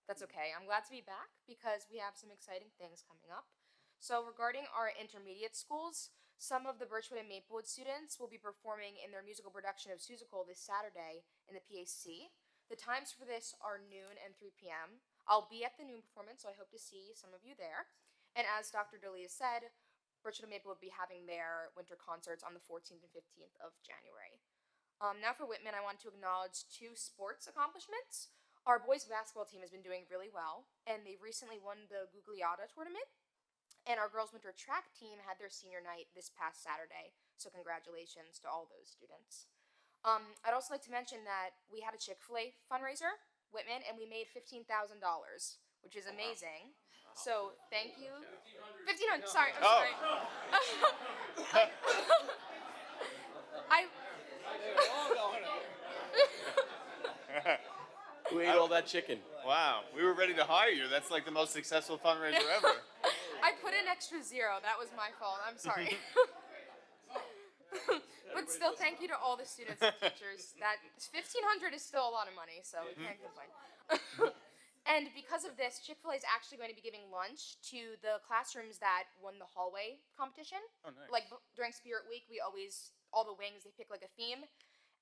That's okay. I'm glad to be back because we have some exciting things coming up. So regarding our intermediate schools, some of the Birchwood and Maplewood students will be performing in their musical production of Seussical this Saturday in the PAC. The times for this are noon and 3 p.m. I'll be at the noon performance, so I hope to see some of you there. And as Dr. D'Elia said, Birchwood and Maplewood will be having their winter concerts on the 14th and 15th of January. Now for Whitman, I want to acknowledge 2 sports accomplishments. Our boys basketball team has been doing really well, and they recently won the Gugliata tournament. And our girls winter track team had their senior night this past Saturday, so congratulations to all those students. I'd also like to mention that we had a Chick-fil-A fundraiser, Whitman, and we made $15,000, which is amazing. So thank you. 1,500. Sorry, I'm sorry. We ate all that chicken. Wow, we were ready to hire you. That's like the most successful fundraiser ever. I put in extra 0. That was my fault. I'm sorry. But still, thank you to all the students and teachers. That $1,500 is still a lot of money, so we can't complain. And because of this, Chick-fil-A is actually going to be giving lunch to the classrooms that won the hallway competition. Oh, nice. Like during Spirit Week, we always, all the wings, they pick like a theme.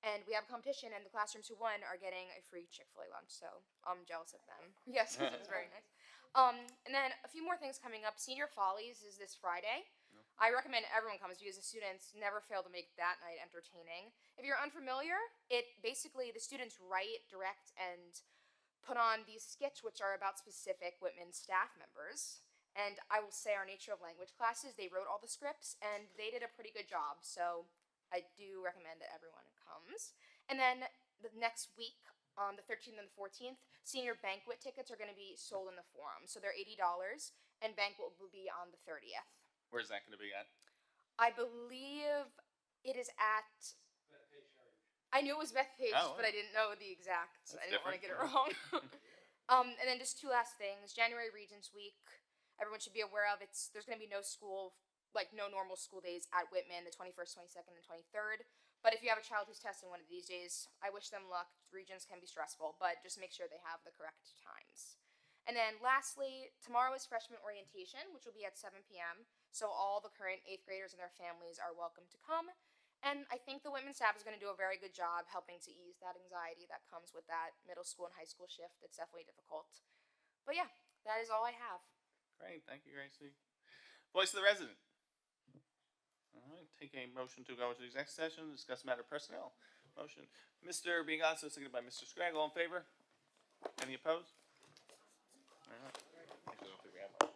And we have a competition, and the classrooms who won are getting a free Chick-fil-A lunch. So I'm jealous of them. Yes, it was very nice. And then a few more things coming up. Senior Follies is this Friday. I recommend everyone comes because the students never fail to make that night entertaining. If you're unfamiliar, it basically, the students write, direct, and put on these skits which are about specific Whitman staff members. And I will say our nature of language classes, they wrote all the scripts, and they did a pretty good job. So I do recommend that everyone comes. And then the next week, on the 13th and the 14th, senior banquet tickets are going to be sold in the forum. So they're $80, and banquet will be on the 30th. Where's that going to be at? I believe it is at... I knew it was Bethpage, but I didn't know the exact. I didn't want to get it wrong. And then just 2 last things. January Regents Week, everyone should be aware of. There's going to be no school, like no normal school days at Whitman, the 21st, 22nd, and 23rd. But if you have a child who's testing one of these days, I wish them luck. Regents can be stressful, but just make sure they have the correct times. And then lastly, tomorrow is freshman orientation, which will be at 7 p.m. So all the current 8th graders and their families are welcome to come. And I think the Whitman staff is going to do a very good job helping to ease that anxiety that comes with that middle school and high school shift. It's definitely difficult. But yeah, that is all I have. Great, thank you, Gracie. Voice of the resident. All right, take a motion to go into the executive session, discuss matter of personnel. Motion. Mr. Biagazzo, seconded by Mr. Scragg. All in favor? Any opposed? All right. Actually, I don't think we have one.